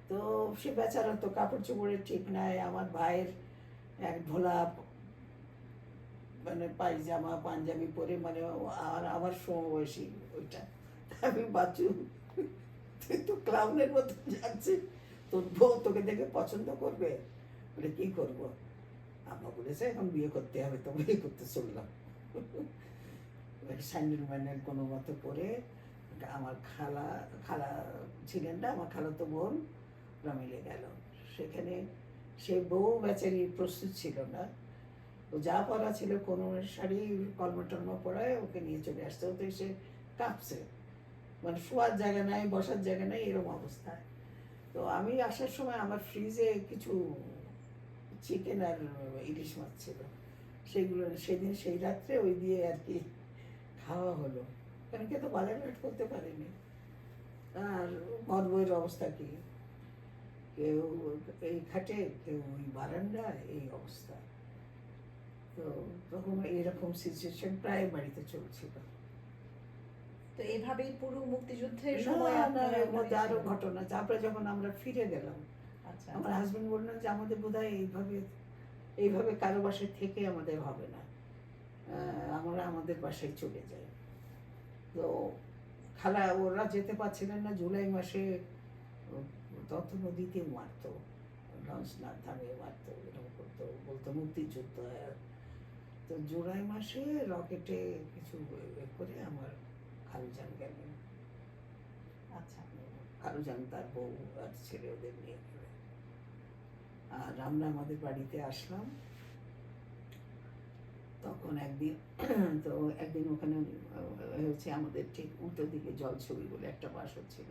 S2: তো সে বেচারা তো কাপড় চোপড়ের ঠিক নাই। আমার ভাইয়ের এক ঢোলা মানে পায়জামা পাঞ্জাবি পরে, মানে আর আমার সমবয়সী ওইটা। আমি বাচ্চু, তুই তো ক্লাউনের মতো যাচ্ছে, তোর বউ তোকে দেখে পছন্দ করবে। বলে কি করবো, আম্মা বলেছে এখন বিয়ে করতে হবে, তো বিয়ে করতে চললাম। স্যান্ডেল ম্যান্ডেল কোনো মতো পরে, আমার খালা ছিলেন না, আমার খালাতো বোন, ওরা মিলে গেল সেখানে। সে বউ বেচারি প্রস্তুত ছিল না, ও যা পরা ছিল কোনো শাড়ি কলম পরায় ওকে নিয়ে চলে আসতে হতো। সে কাঁপছে, মানে শোয়ার জায়গা নাই, বসার জায়গা নাই, এরকম অবস্থায়। তো আমি আসার সময় আমার ফ্রিজে কিছু চিকেন আর ইলিশ মাছ ছিল, সেগুলো সেদিন সেই রাত্রে ওই দিয়ে আর কি খাওয়া হলো। কারণ কে তো বাজারঘাট করতে পারেনি। আর বড় বউয়ের অবস্থা কি, কেউ এই খাটে, কেউ ওই বারান্দায়, এই অবস্থা। তো তখন এরকম সিচুয়েশন প্রায় বাড়িতে চলছিল।
S1: তো এইভাবেই পুরো মুক্তিযুদ্ধের
S2: না
S1: সময়
S2: না,
S1: আপনারা
S2: এর মধ্যে
S1: ওখানে
S2: আরো
S1: ছিলেন?
S2: ঘটনা। তারপরে যখন আমরা ফিরে গেলাম,
S1: আচ্ছা
S2: আমার হাজবেন্ড বললেন যে আমাদের বোধহয় এইভাবে এইভাবে কারো বাসায় থেকে আমাদের হবে না, আমরা আমাদের বাসায় চলে যাই। তো খালা ওরা যেতে পারছিলেন না, জুলাই মাসে তত নদীতে মারতো, লঞ্চ না থামিয়ে মারতো, এরকম করতো, বলতো মুক্তিযুদ্ধ। তো জুলাই মাসে রকেটে কিছু করে আমার খালুজান গেলেন।
S1: আচ্ছা
S2: খালুজান তার বউ আর ছেলে ওদের নিয়ে গেলেন। আর আমরা আমাদের বাড়িতে আসলাম। তখন একদিন তো একদিন ওখানে হচ্ছে আমাদের ঠিক উল্টো দিকে জলছবি বলে একটা বাসা ছিল।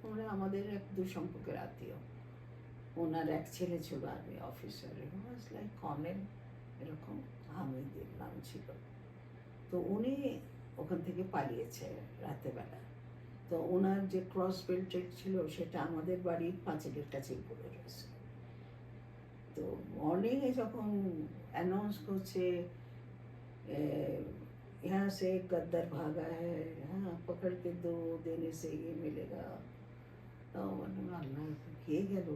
S2: ওরা আমাদের এক দূর সম্পর্কের আত্মীয়। ওনার এক ছেলে ছিল আর্মি অফিসার, লাইক কর্নেল এরকম, হামিদের নাম ছিল। তো উনি ওখান থেকে পালিয়েছে রাতেবেলা। তো ওনার যে ক্রস বেল্টেড ছিল সেটা আমাদের বাড়ির পাঁচিলের কাছেই পড়ে রয়েছে। তো মর্নিংয়ে যখন অ্যানাউন্স করছে यहाँ से एक गद्दार भागा है, हाँ पकड़ के 2 देने से ये मिलेगा। তো আল্লাহ কে গেল।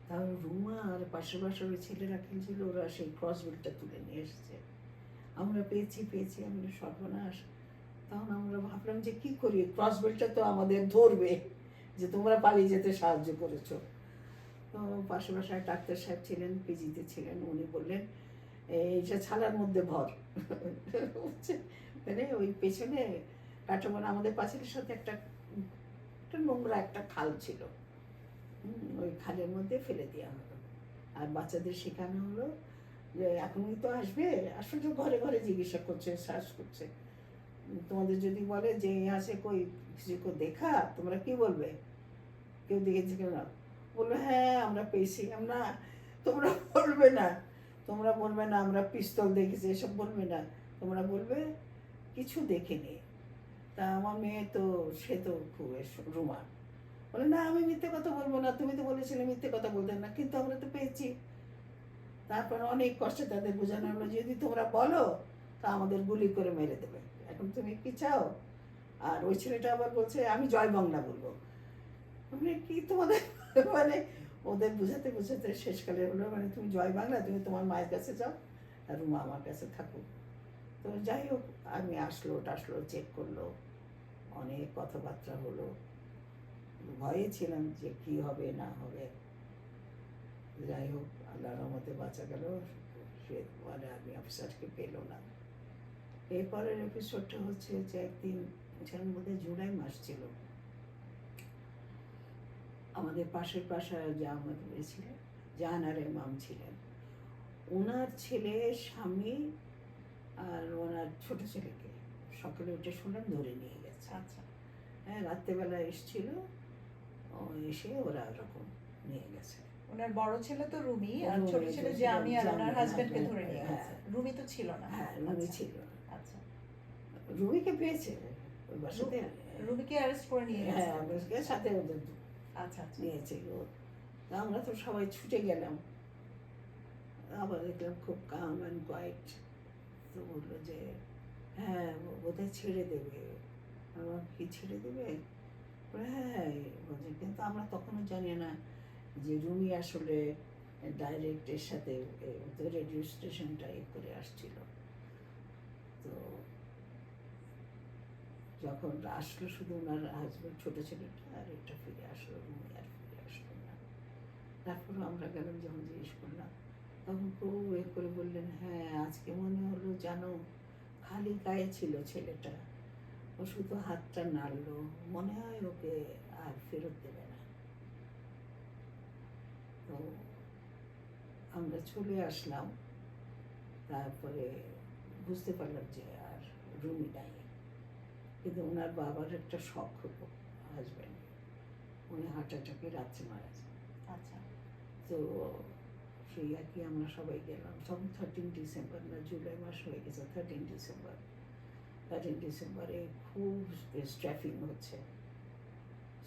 S2: তাহলে রুমা আর পাশের বাসার ওই ছেলেরা খেলছিল, ওরা সেই ক্রস বেল্টটা তুলে নিয়ে এসেছে। আমরা পেয়েছি আমরা সর্বনাশ। তখন আমরা ভাবলাম যে কি করি, ক্রস বেল্টটা তো আমাদের ধরবে যে তোমরা পালিয়ে যেতে সাহায্য করেছো। তো পাশে বাসায় ডাক্তার সাহেব ছিলেন, পিজিতে ছিলেন, উনি বললেন এইটা ছালার মধ্যে ভর। মানে ওই পেছনে কাঠমার আমাদের পাঁচিলের সাথে একটা নোংরা একটা খাল ছিল, ওই খালের মধ্যে ফেলে দেওয়া হলো। আর বাচ্চাদের শেখানো হলো যে এখনই তো আসবে, আসলে ঘরে ঘরে জিজ্ঞাসা করছে, সার্চ করছে। তোমাদের যদি বলে যে আছে কই কিসিকো দেখা, তোমরা কি বলবে? কেউ দেখেছে কেন? বললো হ্যাঁ আমরা পেয়েছি। আমরা তোমরা বলবে না, তোমরা বলবে না আমরা পিস্তল দেখেছি, এসব বলবে না, তোমরা বলবে কিছু দেখিনি। তা আমার মেয়ে তো, সে তো খুব রুমা, বলে না আমি মিথ্যে কথা বলবো না, তুমি তো বলেছিলে মিথ্যে কথা বলতে না, কিন্তু আমরা তো পেয়েছি। তারপর অনেক কষ্টে তাদের বোঝানো হলো যদি তোমরা বলো তা আমাদের গুলি করে মেরে দেবে, এখন তুমি কি চাও? আর ওই ছেলেটা আবার বলছে আমি জয় বাংলা বলবো। মানে কি তোমাদের মানে ওদের বুঝাতে বুঝাতে শেষকালে হলো মানে তুমি জয় বাংলা, তুমি তোমার মায়ের কাছে যাও আর রুমা আমার কাছে থাকুক। তো যাই হোক আমি আসলো টাসলো, চেক করলো, অনেক কথাবার্তা হলো। ভয়ে ছিলাম যে কি হবে না হবে। যাই হোক আল্লাহর রহমতে বাঁচা গেল, সে মানে আর্মি অফিসারকে পেল না। এরপরের এপিসোডটা হচ্ছে যে একদিন সেখানে বোধহয় জুলাই মাস ছিল, আমাদের পাশের বাসায় যে আমাদের ছিলেন জাহানারা ইমাম ছিলেন, ওনার ছেলে স্বামী আর ওনার ছোট ছেলেকে সকালে উঠে শুনলাম ধরে নিয়ে গেছে।
S1: আচ্ছা
S2: হ্যাঁ রাত্রেবেলা এসেছিল, এসে ওরা ওরকম নিয়ে গেছে।
S1: ওনার বড় ছেলে তো রুমি, আর
S2: রুমি
S1: ছোট ছেলে
S2: ছিল,
S1: যে আমি আর ওনার
S2: জামি,
S1: হাজবেন্ডকে
S2: হ্যাঁ,
S1: ধরে নিয়ে
S2: হ্যাঁ,
S1: গেছে। রুমি তো ছিল না?
S2: হ্যাঁ রুমি
S1: আচ্ছা
S2: ছিল।
S1: আচ্ছা।
S2: রুমিকে পেয়েছে ওই বাসাতে,
S1: রুমিকে অ্যারেস্ট করে নিয়ে গেছে?
S2: হ্যাঁ ওদের সাথে ওদের
S1: আচ্ছা আচ্ছা
S2: নিয়েছে। তা আমরা তো সবাই ছুটে গেলাম, আবার দেখলাম খুব কাম অ্যান্ড কোয়াইট। তো বললো যে হ্যাঁ বোধহয় ছেড়ে দেবে। আমার কি ছেড়ে দেবে? হ্যাঁ বলছে, কিন্তু আমরা তখনও জানি না যে রুমি আসলে ডাইরেক্ট এর সাথে রেডিও স্টেশনটা করে আসছিল। তো যখন আসলো শুধু ওনার হাজবেন্ড ছোট ছেলেটা আর এটা ফিরে আসলো, রুমি আর ফিরে আসলো না। তারপরে আমরা গেলাম, যখন জিজ্ঞেস করলাম তখন খুব করে বললেন হ্যাঁ আজকে মনে হলো জানো খালি গায়ে ছিল ছেলেটা, ও শুধু হাতটা নাড়লো, মনে হয় ওকে আর ফেরত দেবে না। তো আমরা চলে আসলাম, তারপরে বুঝতে পারলাম যে আর রুমি নাই। কিন্তু ওনার বাবার একটা শখ হলো, হাজব্যান্ড উনি হার্ট অ্যাটাকে রাত্রে মারা যান।
S1: আচ্ছা
S2: তো সেই আর কি আমরা সবাই গেলাম, তখন 13 ডিসেম্বর, না জুলাই মাস হয়ে গেছে, 13 ডিসেম্বর। 13 ডিসেম্বরে খুব ট্রাফিক হচ্ছে,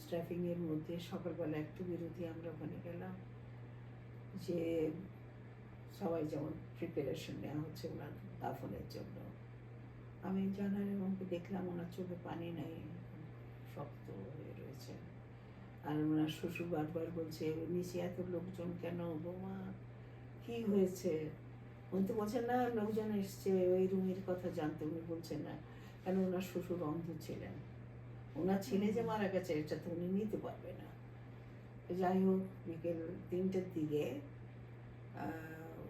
S2: স্টাফিংয়ের মধ্যে সকালবেলা একটু বিরতি আমরা ওখানে গেলাম, যে সবাই যেমন প্রিপারেশন নেওয়া হচ্ছে ওনার দাফনের জন্য। আমি জানার মধ্যে দেখলাম ওনার চোখে পানি নাই, শক্ত হয়ে রয়েছে। আর ওনার শ্বশুর বারবার বলছে, নিচে এত লোকজন কেন বৌমা, কি হয়েছে? উনি তো বলছেন না লোকজন এসছে ওই রুমের কথা জানতে, উনি বলছেন না, কেন ওনার শ্বশুর অন্ধ ছিলেন, ওনার ছেলে যে মারা গেছে এটা তো উনি নিতে পারবে না। যাই হোক, বিকেল 3টের দিকে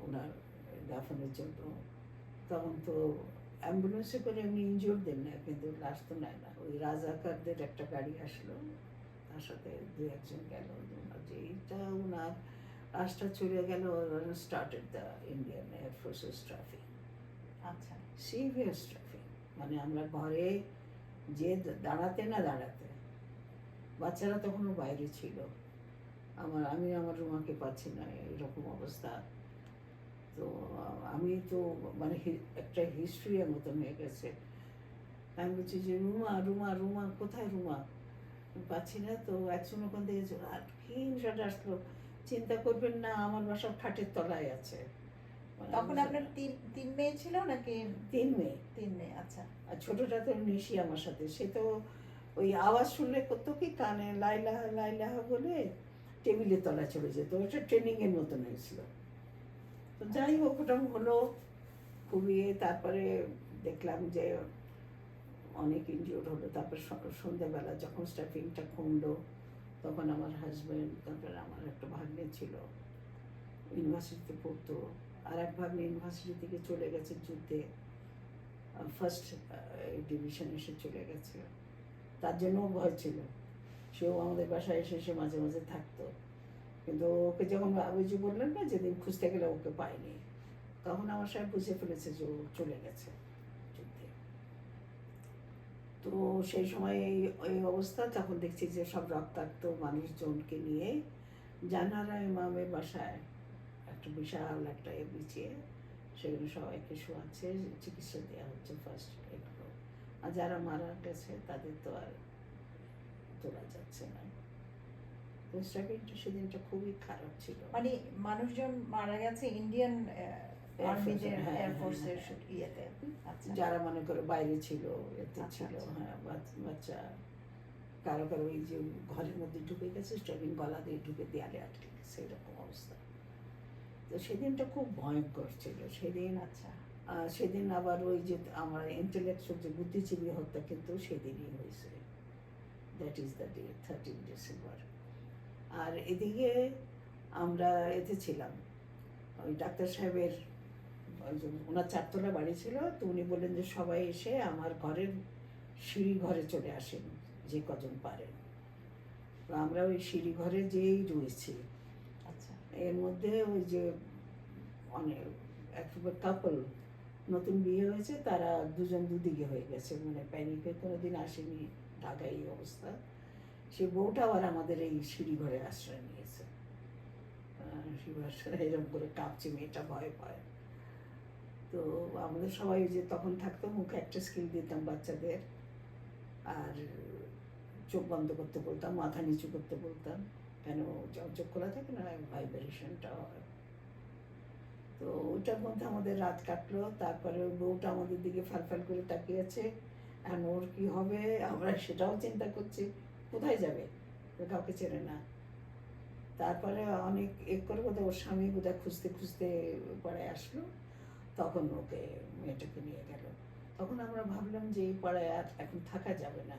S2: ওনার দাফনের জন্য, তখন তো অ্যাম্বুলেন্সে করে এমনি ইনজোরদের নেয়, কিন্তু লাশ তো নেয় না। ওই রাজাকারদের একটা গাড়ি আসলো, তার সাথে 2-1 জন গেল। ওনার যেইটা ওনার লাশটা চলে গেল, স্টার্টেড দ্য ইন্ডিয়ান এয়ারফোর্সেস ট্রাফিক।
S1: আচ্ছা,
S2: সিভিয়ার ট্রাফিক, মানে আমরা ঘরে যে দাঁড়াতে না দাঁড়াতে, বাচ্চারা তখনও বাইরে ছিল, আমি আমার রুমাকে পাচ্ছি না, এরকম অবস্থা। তো আমি তো মানে একটা হিস্ট্রির মতন হয়ে গেছে। আমি বলছি যে রুমা রুমা রুমা কোথায় রুমা, পাচ্ছি না। তো একজন ওখান থেকে আর হিংসাট আসলো, চিন্তা করবেন না আমার বাসা খাটের তলায় আছে।
S1: তখন আপনার তিন মেয়ে ছিল নাকি?
S2: 3 মেয়ে।
S1: 3 মেয়ে, আচ্ছা।
S2: আর ছোটটা তো নিশি আমার সাথে, সে তো ওই আওয়াজ শুনলে করতো কি কানে লাইলাহা লাইলাহা বলে টেবিলের তলায় চলে যেত, ওটা ট্রেনিংয়ের মতন হয়েছিল। তো যাই হোক, ওটা হলো খুবই। তারপরে দেখলাম যে অনেক ইনজিওর হলো। তারপর সন্ধ্যাবেলা যখন স্টাফিংটা কমলো, তখন আমার হাজব্যান্ড, তারপরে আমার একটা ভাগ্নে ছিল ইউনিভার্সিটিতে পড়তো, আর এক ভাগ্নে ইউনিভার্সিটি থেকে চলে গেছে যুদ্ধে, ফার্স্ট ডিভিশন এসে চলে গেছে। তার জন্যও ভয় ছিল, সেও আমাদের বাসায় এসে এসে মাঝে মাঝে থাকতো। কিন্তু ওকে যখন ওই যে বললেন না যেদিন খুঁজতে গেলে ওকে পাইনি, তখন আমার সাহেব বুঝে ফেলেছে যে ও চলে গেছে যুদ্ধে। তো সেই সময় এই অবস্থা, তখন দেখছি যে সব রক্তাক্ত মানুষজনকে নিয়ে জানারা ইমামের বাসায় একটা বিশাল একটা বিছিয়ে সেগুলো সবাইকে শোয়াচ্ছে, চিকিৎসা দেওয়া হচ্ছে ফার্স্ট এগুলো। আর যারা মারা গেছে তাদের তো আর তোলা যাচ্ছে না। তো স্ট্রাগলটা সেদিনটা খুবই খারাপ ছিল।
S1: মানে মানুষজন মারা গেছে ইন্ডিয়ান আর্মিদের,
S2: হ্যাঁ,
S1: এয়ারফোর্সের
S2: হ্যাঁ।
S1: ইয়েতে। আচ্ছা,
S2: যারা মনে করে বাইরে ছিল, এতে
S1: আচ্ছা,
S2: ছিল,
S1: আচ্ছা।
S2: হ্যাঁ, বাচ্চা কারো কারো ওই যে ঘরের মধ্যে ঢুকে গেছে, স্ট্রাগলিং গলা দিয়ে ঢুকে দেয়ালে আটকে গেছে, এরকম অবস্থা। তো সেদিনটা খুব ভয়ঙ্কর ছিল সেদিন।
S1: আচ্ছা,
S2: সেদিন আবার ওই যে আমার ইন্টেলেকচুয়াল যে বুদ্ধিজীবী হত্যা কিন্তু সেদিনই হয়েছে, that is the day 13 December. আর এদিকে আমরা এতে ছিলাম, ওই ডাক্তার সাহেবের ওই যে ওনার 4তলা বাড়ি ছিল, তো উনি বললেন যে সবাই এসে আমার ঘরের সিঁড়ি ঘরে চলে আসেন যে কজন পারেন। তো আমরা ওই সিঁড়ি ঘরে যেই রয়েছি,
S1: আচ্ছা,
S2: এর মধ্যে ওই যে অনেক একটা কাপল নতুন বিয়ে হয়েছে, তারা দুজন দুদিকে হয়ে গেছে, মানে প্যানিকে কোনোদিন আসেনি ঢাকায় এই অবস্থা। সে বউটা আবার আমাদের এই সিঁড়ি ঘরে আশ্রয় নিয়েছে। এরকম করে কাঁপছে মেয়েটা, ভয় পায়। তো আমাদের সবাই যে তখন থাকতো, মুখে একটা স্কিল দিতাম বাচ্চাদের, আর চোখ বন্ধ করতে বলতাম, মাথা নিচু করতে বলতাম, কেন চোখ খোলা থাকে না, ভাইব্রেশনটা হয়। তো ওইটার মধ্যে আমাদের রাত কাটলো। তারপরে ওই বউটা আমাদের দিকে ফাল করে তাকিয়েছে, আর ওর কি হবে আমরা সেটাও চিন্তা করছি, কোথায় যাবে, কাউকে চেনে না। তারপরে অনেক করে বোধহয় ওর স্বামী বোধহয় খুঁজতে খুঁজতে পাড়ায় আসলো, তখন ওকে মেয়েটাকে নিয়ে গেল। তখন আমরা ভাবলাম যে এই পাড়ায় আর এখন থাকা যাবে না,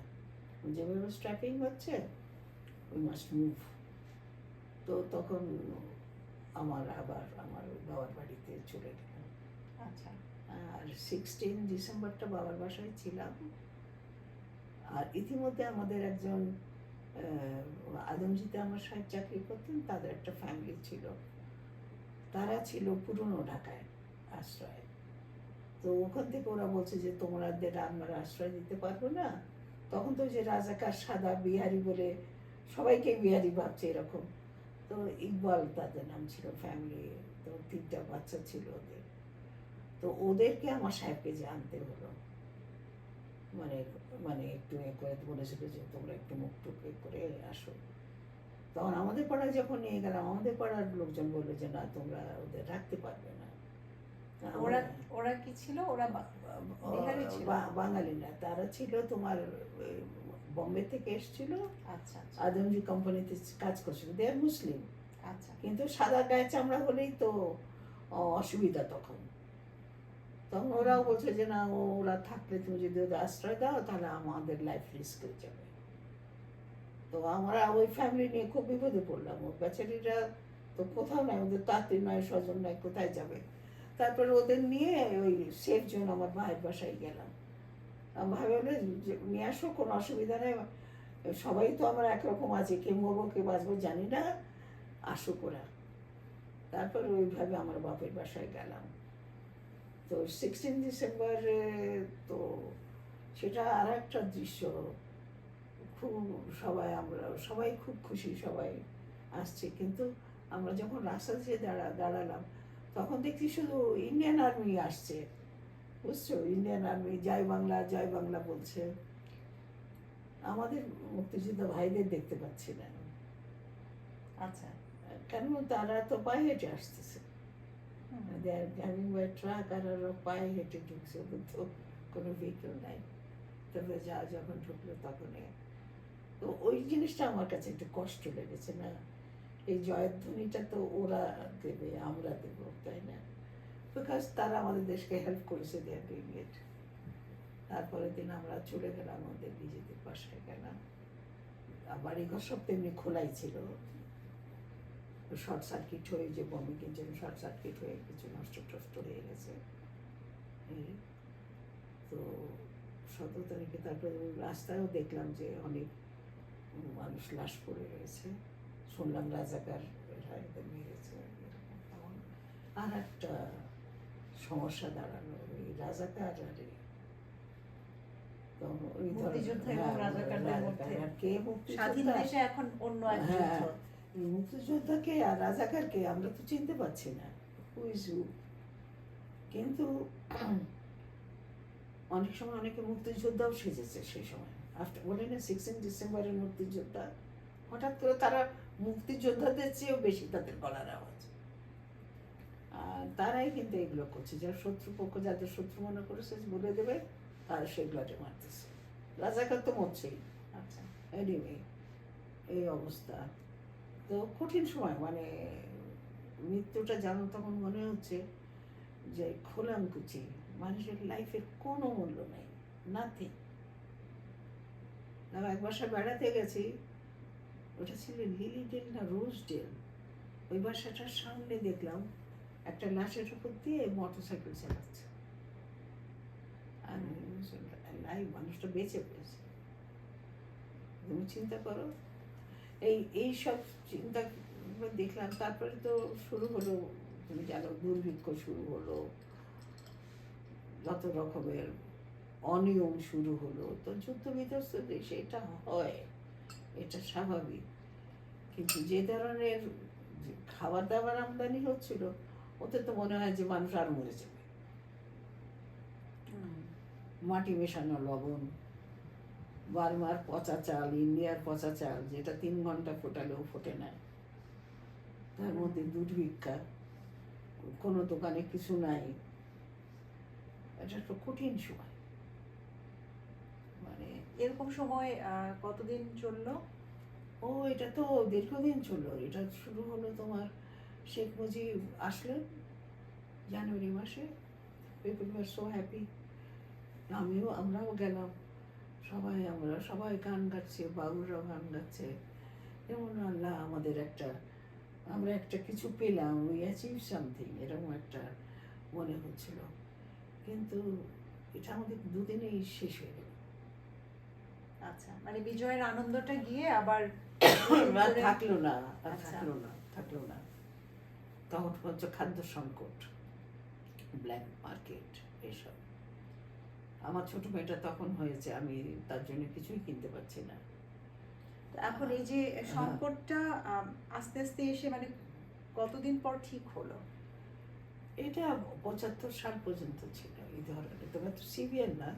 S2: যেভাবে স্ট্র্যাপিং হচ্ছে উই মাস্ট মুভ। তো তখন আমার ওই বাবার বাড়িতে চলে গেলাম।
S1: আচ্ছা,
S2: আর 16 ডিসেম্বরটা বাবার বাসায় ছিলাম। আর ইতিমধ্যে আমাদের একজন আদমজিতে আমার সাহেব চাকরি করতেন, তাদের একটা ফ্যামিলি ছিল, তারা ছিল পুরনো ঢাকায় আশ্রয়। তো ওখান থেকে ওরা বলছে যে তোমাদের আমরা আশ্রয় দিতে পারবো না। তখন তো যে রাজাকার সাদা বিহারি বলে সবাইকে বিহারি ভাবছে এরকম। তো ইকবাল তাদের নাম ছিল ফ্যামিলি, তো 3টা বাচ্চা ছিল ওদের। তো ওদেরকে আমার সাহেবকে যে আনতে হলো। মানে মানে একটু এ করে বলেছিল যে তোমরা একটু মুখ টুক এ করে আসো। তখন আমাদের পাড়ায় যখন নিয়ে গেলাম, আমাদের পাড়ার লোকজন বললো যে না, তোমরা ওদের রাখতে পারবে না।
S1: ওরা
S2: আমরা-
S1: ওরা কি ছিল? ওরা বিহারি ছিল?
S2: বাঙালি না, তারা ছিল তোমার ওই বম্বে থেকে এসেছিল,
S1: আচ্ছা আচ্ছা
S2: আদমজি কোম্পানিতে কাজ করছিল, দে আর মুসলিম।
S1: আচ্ছা।
S2: কিন্তু সাদা গায়ে চামড়া হলেই তো অসুবিধা তখন। তখন ওরাও বলছে যে না, ওরা থাকলে তুমি যদি ওদের আশ্রয় দাও তাহলে আমাদের লাইফ রিস্ক হয়ে যাবে। তো আমরা ওই ফ্যামিলি নিয়ে খুব বিপদে পড়লাম। ও বেচারিরা তো কোথাও নাই, ওদের তাঁতি নয়, স্বজন নয়, কোথায় যাবে। তারপরে ওদের নিয়ে ওই সেফ জোন আমার ভাইয়ের বাসায় গেলাম। আমার ভাই বলে যে নিয়ে আসো, কোনো অসুবিধা নেই, সবাই তো আমরা একরকম আছি, কে মরবো কে বাঁচবো জানি না, আসুক ওরা। তারপর ওইভাবে আমার বাপের বাসায় গেলাম। তো 16 ডিসেম্বর তো সেটা আর একটা দৃশ্য, খুব আমরা সবাই খুব খুশি, সবাই আসছে। কিন্তু আমরা যখন রাস্তা দিয়ে দাঁড়ালাম, তখন দেখছি শুধু ইন্ডিয়ান আর্মি আসছে, বুঝছো, ইন্ডিয়ান আর্মি জয় বাংলা বলছে। আমাদের মুক্তিযোদ্ধা ভাইদের দেখতে পাচ্ছি না।
S1: আচ্ছা।
S2: কেন, তারা তো পায়ে হেঁটে আসতেছে, দে আর ড্রাইভিং বাই ট্রাক, আর ওরা পায়ে হেঁটে ঢুকছে, ওদের তো কোনো ভেহিকেল নাই। তবে যখন ঢুকলো তখন তো ওই জিনিসটা আমার কাছে একটু কষ্ট লেগেছে। না, এই জয়ধ্বনিটা তো ওরা দেবে, আমরা দেব, তাই না? বিকজ তারা আমাদের দেশকে হেল্প করেছে, দে আর ডুইং ইট। তারপরের দিন আমরা চলে গেলাম আমাদের নিজেদের বাসায় গেলাম। বাড়িঘর সব তেমনি খোলাই ছিল, শর্ট সার্কিট হয়ে, যে বমি কিনছেন শর্ট সার্কিট হয়ে কিছু নষ্ট টষ্ট হয়ে গেছে। এই তো 17 তারিখে তারপরে রাস্তায়ও দেখলাম যে অনেক মানুষ লাশ পড়ে রয়েছে, শুনলাম রাজাকার এদের মেরেছে। তখন আর একটা সমস্যা দাঁড়ালো, ওই রাজাকার আর ওই
S1: মুক্তিযুদ্ধ এবং রাজাকারদের মধ্যে
S2: আর কে
S1: স্বাধীন
S2: মুক্তিযোদ্ধা,
S1: দেশে এখন অন্য এক
S2: হ্যাঁ,
S1: যুদ্ধ।
S2: মুক্তিযোদ্ধাকে আর রাজাকারকে আমরা তো চিনতে পারছি না, হু ইজ হু। কিন্তু অনেক সময় অনেকে মুক্তিযোদ্ধাও সেজেছে সেই সময়, আফটার বলে না 16 ডিসেম্বরের মুক্তিযোদ্ধা, হঠাৎ করে তারা মুক্তিযোদ্ধাদের চেয়েও বেশি তাদের গলার আওয়াজ। আর তারাই কিন্তু এগুলো করছে, যারা শত্রুপক্ষ, যাদের শত্রু মনে করেছে বলে দেবে, তারা সেগুলোকে মারতেছে। রাজাকার তো মরছেই।
S1: আচ্ছা।
S2: এনিওয়ে, এই অবস্থা। তো কঠিন সময়, মানে মৃত্যুটা যেন তখন মনে হচ্ছে যে খোলামকুচি, মানুষের লাইফের কোনো মূল্য নেই, নাথিং। আমি এক বাসা বেড়াতে গেছি, ওটা ছিল লিলিডেল না রোজডেল, ওই বাসাটার সামনে দেখলাম একটা লাশের উপর দিয়ে মোটরসাইকেল চালাচ্ছে, আর লাইভ মানুষটা বেঁচে পেয়েছে। তুমি চিন্তা করো, এই সব চিন্তা দেখলাম। তারপরে তো শুরু হলো, তুমি জানো, দুর্ভিক্ষ শুরু হলো, যত রকমের অনিয়ম শুরু হলো। তো যুদ্ধ বিধ্বস্ত দেশে এটা হয়, এটা স্বাভাবিক। কিন্তু যে ধরনের খাবার দাবার আমদানি হচ্ছিল, ওতে তো মনে হয় যে মানুষ আর মরে যাবে। মাটি মেশানো লবণ, বার্মার পচা চাল, ইন্ডিয়ার পচা চাল, যেটা 3 ঘন্টা ফোটালেও ফোটে না, তার মধ্যে দুর্ভিক্ষা, কোনো দোকানে কিছু নাই। এটা একটা কঠিন সময়। মানে
S1: এরকম সময় কতদিন চললো?
S2: এটা তো দীর্ঘদিন চললো। এটা শুরু হলো তোমার শেখ মুজিব আসলেন জানুয়ারি মাসে, পিপল ওয়ার সো হ্যাপি। আমরাও গেলাম, আমরা সবাই গান গাচ্ছে, বাবুরাও গান গাচ্ছে, যেমন আল্লাহ আমাদের আমরা একটা কিছু পেলাম, উই অ্যাচিভ সামথিং, এরকম একটা মনে হচ্ছিল। কিন্তু এটা আমাদের দুদিনেই শেষ হয়ে গেল।
S1: আচ্ছা, মানে বিজয়ের আনন্দটা গিয়ে আবার
S2: থাকলো না,
S1: আচ্ছা।
S2: থাকলো না। তখন হচ্ছে খাদ্য সংকট, ব্ল্যাক মার্কেট, এসব। আমার ছোট মেয়েটা তখন হয়েছে, আমি তার জন্য কিছুই কিনতে পারছি না।
S1: তো এখন এই যে সংকটটা আস্তে আস্তে এসে মানে কতদিন পর ঠিক হলো?
S2: এটা 75 সাল পর্যন্ত ছিল এই ধরনের, তবে তো সিভিয়ার না,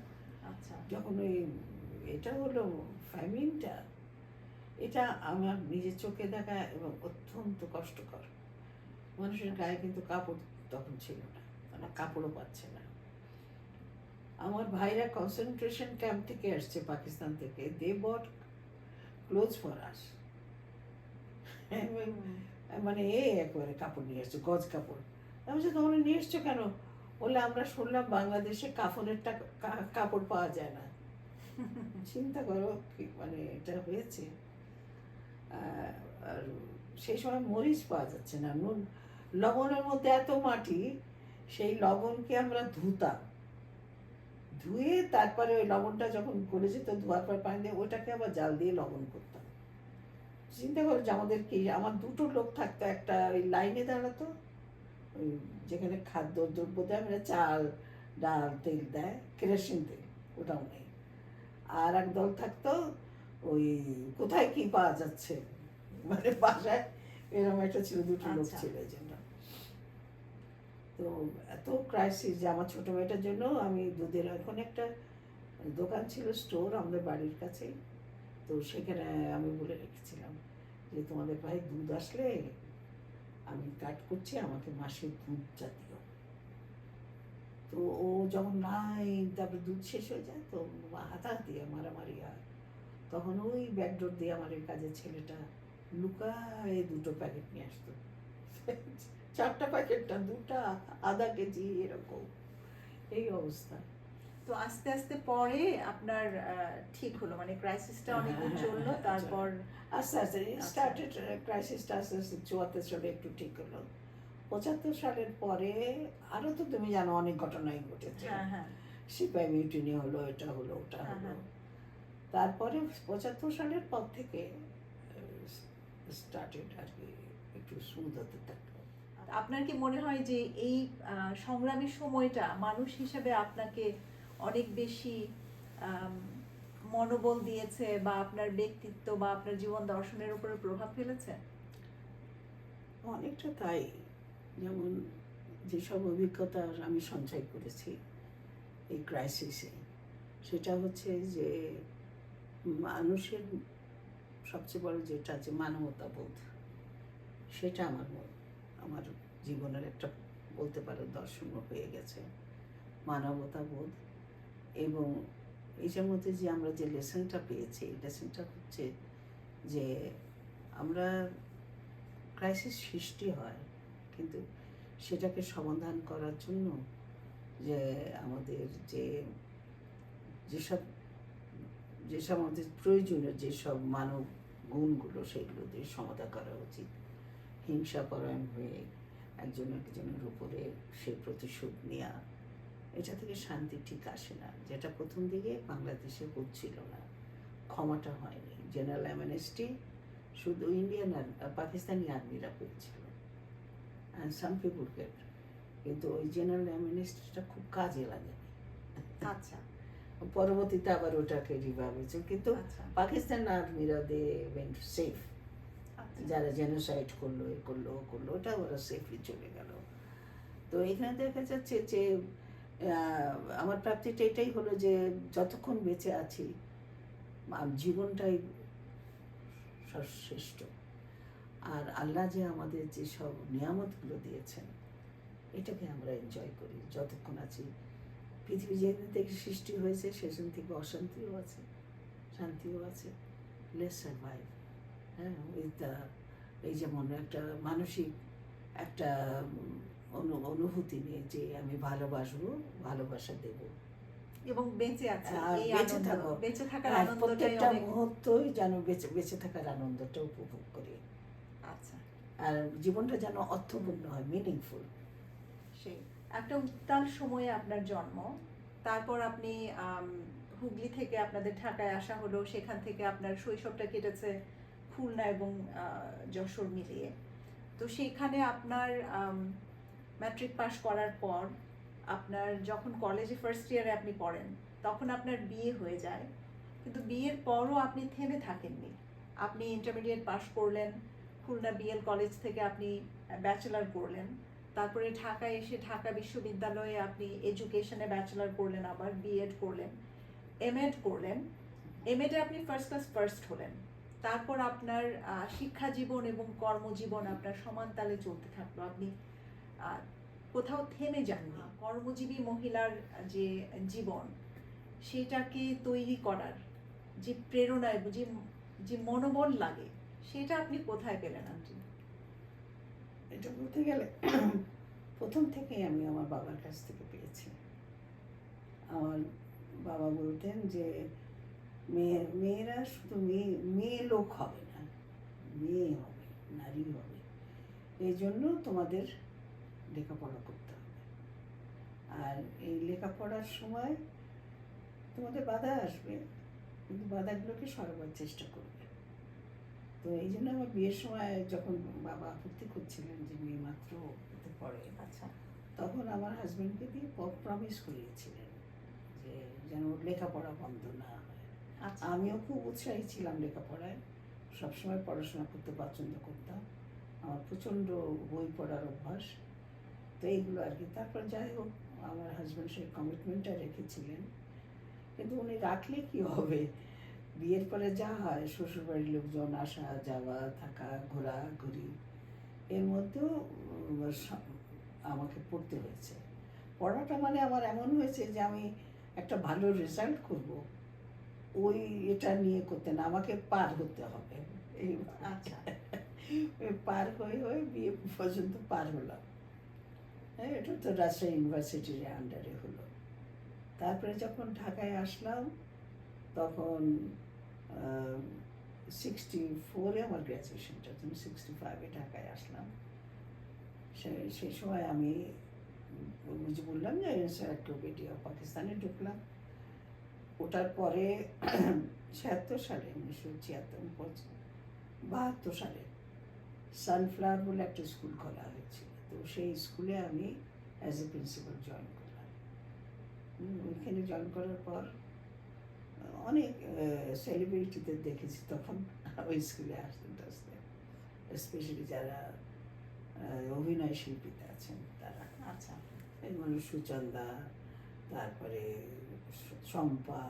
S1: আচ্ছা
S2: যখন ওই এটা হলো ফ্যামিনটা, এটা আমার নিজের চোখে দেখা এবং অত্যন্ত কষ্টকর। মানুষের গায়ে কিন্তু কাপড় তখন ছিল না, মানে কাপড়ও পাচ্ছে না। আমার ভাইরা কনসেন্ট্রেশন ক্যাম্প থেকে আসছে, পাকিস্তান থেকে, দে বট ক্লোথস ফর আস। মানে একবারে কাপড় নিয়ে এসছে, গজ কাপড়। আমি বলছি তোমরা নিয়ে এসছো কেন? বলে আমরা শুনলাম বাংলাদেশে কাফনের কাপড় পাওয়া যায় না। চিন্তা করো কি মানে এটা হয়েছে। আর সেই সময় মরিচ পাওয়া যাচ্ছে না, নুন, লবণের মধ্যে এত মাটি, সেই লবণকে আমরা ধুতাম, ধুয়ে তারপরে ওই লবণটা যখন গলে যেত, ধোয়ার পর পানি দিয়ে ওটাকে আবার জাল দিয়ে লবণ করতাম। চিন্তা করো যে আমাদের কি, আমার দুটো লোক থাকতো, একটা ওই লাইনে দাঁড়াতো, ওই যেখানে খাদ্য দ্রব্য দেয়, মানে চাল ডাল তেল দেয়, কেরোসিন তেল ওটাও নেই। আর এক দল থাকতো ওই কোথায় কি পাওয়া যাচ্ছে, মানে বাসায় এরকম একটা ছিল, দুটো লোক
S1: আচ্ছা।
S2: ছিল এই জন্য। তো এত ক্রাইসিস যে আমার ছোট মেয়েটার জন্য আমি দুধের, এখন একটা দোকান ছিল, স্টোর আমাদের বাড়ির কাছেই, তো সেখানে আমি বলে রেখেছিলাম যে তোমাদের ভাই দুধ আসলে আমি কাট করছি, আমাকে মাসে দুধ জাতীয়। তো ও যখন নাই, তারপরে দুধ শেষ হয়ে যায় তো হাতাহাতি মারামারি হয়, তখন ওই ব্যাকডোর দিয়ে আমার এই কাজের ছেলেটা লুকায় দুটো প্যাকেট নিয়ে আসতো। 4টা প্যাকেটটা 2টা, আধা কেজি এরকম, এই অবস্থা।
S1: তো আস্তে আস্তে পরে আপনার ঠিক হলো, মানে ক্রাইসিসটা অনেকদিন চললো,
S2: চলে।
S1: তারপর
S2: আস্তে আস্তে স্টার্টেড ক্রাইসিসটা আস্তে আস্তে 74 সালে একটু ঠিক হলো। 75 সালের পরে আরো তো তুমি জানো অনেক ঘটনাই ঘটেছে,
S1: হ্যাঁ হ্যাঁ
S2: সিপাহি মিউটিনি হলো, এটা হলো ওটা
S1: হ্যাঁ
S2: হলো।
S1: হ্যাঁ।
S2: তারপরে 75 সালের পর থেকে স্টার্টেড আর কি একটু স্মুথ হতে থাকলো।
S1: আপনার কি মনে হয় যে এই সংগ্রামী সময়টা মানুষ হিসেবে আপনাকে অনেক বেশি আম, মনোবল দিয়েছে, বা আপনার ব্যক্তিত্ব বা আপনার জীবন দর্শনের উপরে প্রভাব ফেলেছে?
S2: অনেকটা তাই। যেমন যেসব অভিজ্ঞতা আমি সঞ্চয় করেছি এই ক্রাইসিসে, সেটা হচ্ছে যে মানুষের সবচেয়ে বড় যেটা আছে মানবতাবোধ, সেটা আমার জীবনের একটা বলতে পারো দর্শন হয়ে গেছে, মানবতাবোধ। এবং এটার মধ্যে যে আমরা যে লেসনটা পেয়েছি, এই লেসনটা হচ্ছে যে আমরা ক্রাইসিস সৃষ্টি হয়, কিন্তু সেটাকে সমাধান করার জন্য যে আমাদের যেসব যেসব আমাদের প্রয়োজনীয় যেসব মানব গুণগুলো, সেগুলো দিয়ে সমাধা করা উচিত। হিংসাপরায়ণ হয়ে একজন একজনের উপরে সে প্রতিশোধ নেওয়া, এটা থেকে শান্তি ঠিক আসে না, যেটা প্রথম দিকে বাংলাদেশে হচ্ছিল না। ক্ষমাটা হয়নি, জেনারেল অ্যামনেস্টি শুধু ইন্ডিয়ান আর পাকিস্তানি আর্মিরা পেয়েছিল, অ্যান্ড সাম পিপুল গেট, কিন্তু ওই জেনারেল অ্যামনেস্টিটা খুব কাজে লাগে।
S1: আচ্ছা
S2: পরবর্তীতে আবার ওটাকে রিভাইভ হয়েছে, কিন্তু
S1: আচ্ছা
S2: পাকিস্তান আর্মিরা দে ওয়েন্ট সেফ।
S1: আচ্ছা।
S2: যারা জেনোসাইড করলো এ করলো ও করলো, ওটা ওরা সেফলি চলে গেল। তো এখানে দেখা যাচ্ছে যে আমার প্রাপ্তিটা এটাই হলো যে যতক্ষণ বেঁচে আছি জীবনটাই সর্বশ্রেষ্ঠ। আর আল্লাহ যে আমাদের যেসব নিয়ামতগুলো দিয়েছেন, এটাকে আমরা এনজয় করি যতক্ষণ আছি। পৃথিবী যেদিন থেকে সৃষ্টি হয়েছে সেদিন থেকে অশান্তিও আছে, শান্তিও আছে। Let's survive. হ্যাঁ, এই যেমন একটা মানসিক একটা অনুভূতি নিয়ে যে আমি ভালোবাসবো, ভালোবাসা দেব
S1: এবং বেঁচে আছি,
S2: আর
S1: এই
S2: বেঁচে
S1: আনন্দ,
S2: থাকো।
S1: বেঁচে থাকার
S2: হ্যাঁ,
S1: আনন্দটাই
S2: প্রত্যেকটা
S1: অনেক।
S2: মুহূর্তই যেন বেঁচে থাকার আনন্দটা উপভোগ করি,
S1: আচ্ছা,
S2: আর জীবনটা যেন অর্থপূর্ণ হয়, মিনিংফুল।
S1: সেই একটা উত্তাল সময়ে আপনার জন্ম, তারপর আপনি হুগলি থেকে আপনাদের ঢাকায় আসা হলো, সেখান থেকে আপনার শৈশবটা কেটেছে খুলনা এবং যশোর মিলিয়ে। তো সেইখানে আপনার ম্যাট্রিক পাস করার পর আপনার যখন কলেজে ফার্স্ট ইয়ারে আপনি পড়েন, তখন আপনার বিয়ে হয়ে যায়, কিন্তু বিয়ের পরও আপনি থেমে থাকেননি। আপনি ইন্টারমিডিয়েট পাস করলেন, খুলনা বিএল কলেজ থেকে আপনি ব্যাচেলার করলেন, তারপরে ঢাকায় এসে ঢাকা বিশ্ববিদ্যালয়ে আপনি এডুকেশনে ব্যাচেলার করলেন, আবার বিএড করলেন, এমএড করলেন, এমএডে আপনি ফার্স্ট ক্লাস ফার্স্ট হলেন, তারপর আপনার শিক্ষা জীবন এবং কর্মজীবন আপনার সমান তালে চলতে থাকলো, আপনি আহ, কোথাও থেমে যাননি। কর্মজীবী মহিলার যে জীবন, সেটাকে তৈরি করার যে প্রেরণা এবং যে যে মনোবল লাগে, সেটা আপনি কোথায় পেলেন আন্টি?
S2: এটা বলতে গেলে প্রথম থেকেই আমি আমার বাবার কাছ থেকে পেয়েছি। আমার বাবা বলতেন যে মেয়েরা শুধু মেয়ে লোক হবে না, মেয়ে হবে, নারী হবে, এই জন্য তোমাদের লেখাপড়া করতে হবে। আর এই লেখাপড়ার সময় তোমাদের বাধা আসবে, কিন্তু বাধাগুলোকে সরাবার চেষ্টা করবে। তো এই জন্য আমার বিয়ের সময় যখন বাবা আপত্তি করছিলেন যে মেয়ে মাত্র হতে পড়ে,
S1: আচ্ছা
S2: তখন আমার হাজব্যান্ডকে দিয়ে প্রমিস করিয়েছিলেন যে যেন ওর লেখাপড়া বন্ধ না হয়।
S1: আচ্ছা
S2: আমিও খুব উৎসাহী ছিলাম লেখাপড়ায়, সবসময় পড়াশোনা করতে পছন্দ করতাম, আমার প্রচণ্ড বই পড়ার অভ্যাস। তো এইগুলো আর কি। তারপর যাই হোক, আমার হাজব্যান্ড সেই কমিটমেন্টটা রেখেছিলেন, কিন্তু উনি রাখলে কি হবে, বিয়ের পরে যা হয় শ্বশুরবাড়ির লোকজন আসা যাওয়া, থাকা, ঘোরাঘুরি, এর মধ্যেও আমাকে পড়তে হয়েছে। পড়াটা মানে আমার এমন হয়েছে যে আমি একটা ভালো রেজাল্ট করব, ওই এটা নিয়ে করতে না, আমাকে পার হতে হবে। এই
S1: আচ্ছা
S2: পার হয়ে হয়ে বিয়ে পর্যন্ত পার হলাম। হ্যাঁ, এটা তো রাজশাহী ইউনিভার্সিটির আন্ডারে হলো। তারপরে যখন ঢাকায় আসলাম, তখন 64-এ আমার গ্র্যাজুয়েশনটা, তুমি 65-এ ঢাকায় আসলাম। সেই সময় আমি যে বললাম যে এনসাইক্লোপিডিয়া পাকিস্তানে ঢুকলাম। ওটার পরে 76 সালে, 1972 সালে সানফ্লাওয়ার বলে একটা স্কুল খোলা হয়েছিল। তো সেই স্কুলে আমি অ্যাজ এ প্রিন্সিপাল জয়েন করলাম। ওইখানে জয়েন করার পর অনেক সেলিব্রিটিদের দেখেছি তখন ওই স্কুলে আসতে আসতে, স্পেশালি যারা অভিনয় শিল্পীতে আছেন তারা।
S1: আচ্ছা
S2: এই মানুষ সুচন্দা, তারপরে শম্পা,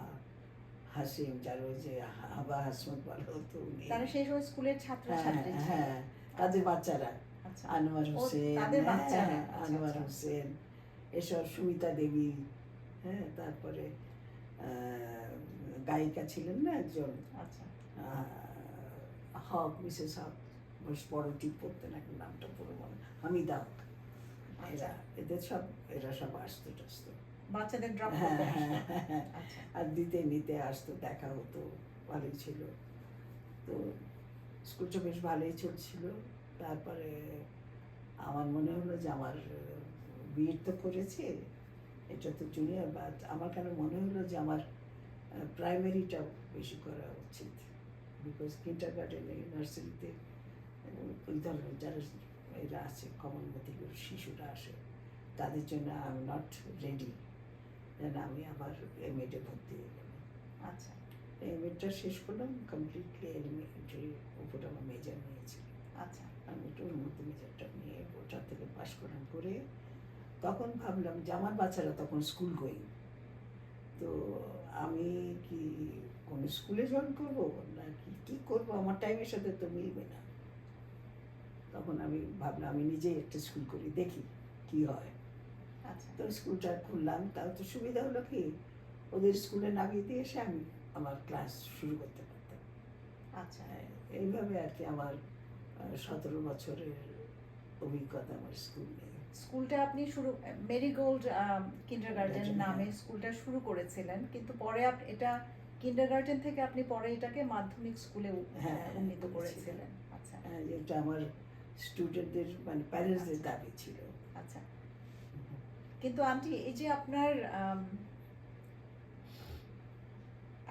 S2: হাসিম, যার ওই যে হাবা হাসমত বলা হতো, উনি।
S1: তারা সেই সময় স্কুলের ছাত্র
S2: হ্যাঁ
S1: ছাত্রী ছিল।
S2: হ্যাঁ, তাদের বাচ্চারা,
S1: আচ্ছা
S2: আনোয়ার
S1: ও,
S2: হোসেন,
S1: তাদের বাচ্চারা।
S2: হ্যাঁ,
S1: আচ্ছা,
S2: আনোয়ার
S1: আচ্ছা।
S2: হোসেন, এসব, সুমিতা দেবী, হ্যাঁ, তারপরে গায়িকা ছিলেন না একজন,
S1: আচ্ছা
S2: হক, মিসেস হক, বেশ বড় টিপ পড়তেন, এখন নামটা পুরো মনে, হামিদা হক।
S1: আচ্ছা,
S2: এরা সব আসতো টাসতো।
S1: বাচ্চাদের ড্রপ
S2: হ্যাঁ
S1: করতে
S2: হ্যাঁ
S1: আসতো।
S2: হ্যাঁ,
S1: আচ্ছা
S2: আর দিতে নিতে আসতো, দেখা হতো, ভালোই ছিল। তো স্কুলটা বেশ ভালোই চলছিল। তারপরে আমার মনে হলো যে আমার বিএড তো করেছি, এটা তো জুনিয়র, বাট আমার কেন মনে হলো যে আমার প্রাইমারিটা বেশি করা উচিত, বিকজ কিন্ডার গার্ডেনে, নার্সারিতে ওই ধরনের যারা এরা আছে, কমনমতিগুলো শিশুরা আসে, তাদের জন্য আই এম নট রেডি, যেন আমি আবার এমএডে ভর্তি হয়ে গেলাম।
S1: আচ্ছা
S2: এমএডটা শেষ করলাম, কমপ্লিটলি এলিমেন্টারি উপরে আমার মেজর নিয়েছি।
S1: আচ্ছা
S2: আমি ওর মধ্যে মেজরটা নিয়ে ওটা থেকে পাশ করার পরে তখন ভাবলাম যে আমার বাচ্চারা তখন স্কুল গোয়িং, তো আমি কি কোনো স্কুলে জয়েন করবো না কি করবো, আমার টাইমের সাথে তো মিলবে না। তখন আমি ভাবলাম আমি নিজেই একটা স্কুল করি, দেখি কি হয়।
S1: আচ্ছা
S2: তো স্কুলটা খুললাম, তাও তো সুবিধা হলো কি, ওদের স্কুলে নামিয়ে দিয়ে এসে আমি আমার ক্লাস শুরু করতে পারতাম।
S1: আচ্ছা
S2: এইভাবে আর কি আমার 17 বছরের অভিজ্ঞতা আমার স্কুল নিয়ে।
S1: স্কুলটা আপনি শুরু মেরিগোল্ড কিন্ডারগার্টেন
S2: হ্যাঁ।
S1: নামে স্কুলটা শুরু করেছিলেন, কিন্তু পরে এটা কিন্ডারগার্টেন থেকে আপনি পরে এটাকে মাধ্যমিক স্কুলে
S2: হ্যাঁ,
S1: উন্নীত
S2: করেছিলাম।
S1: করেছিলেন। আচ্ছা
S2: যেটা আমার স্টুডেন্টদের মানে প্যারেন্টসদের দাবি ছিল।
S1: আচ্ছা, কিন্তু আন্টি এই যে আপনার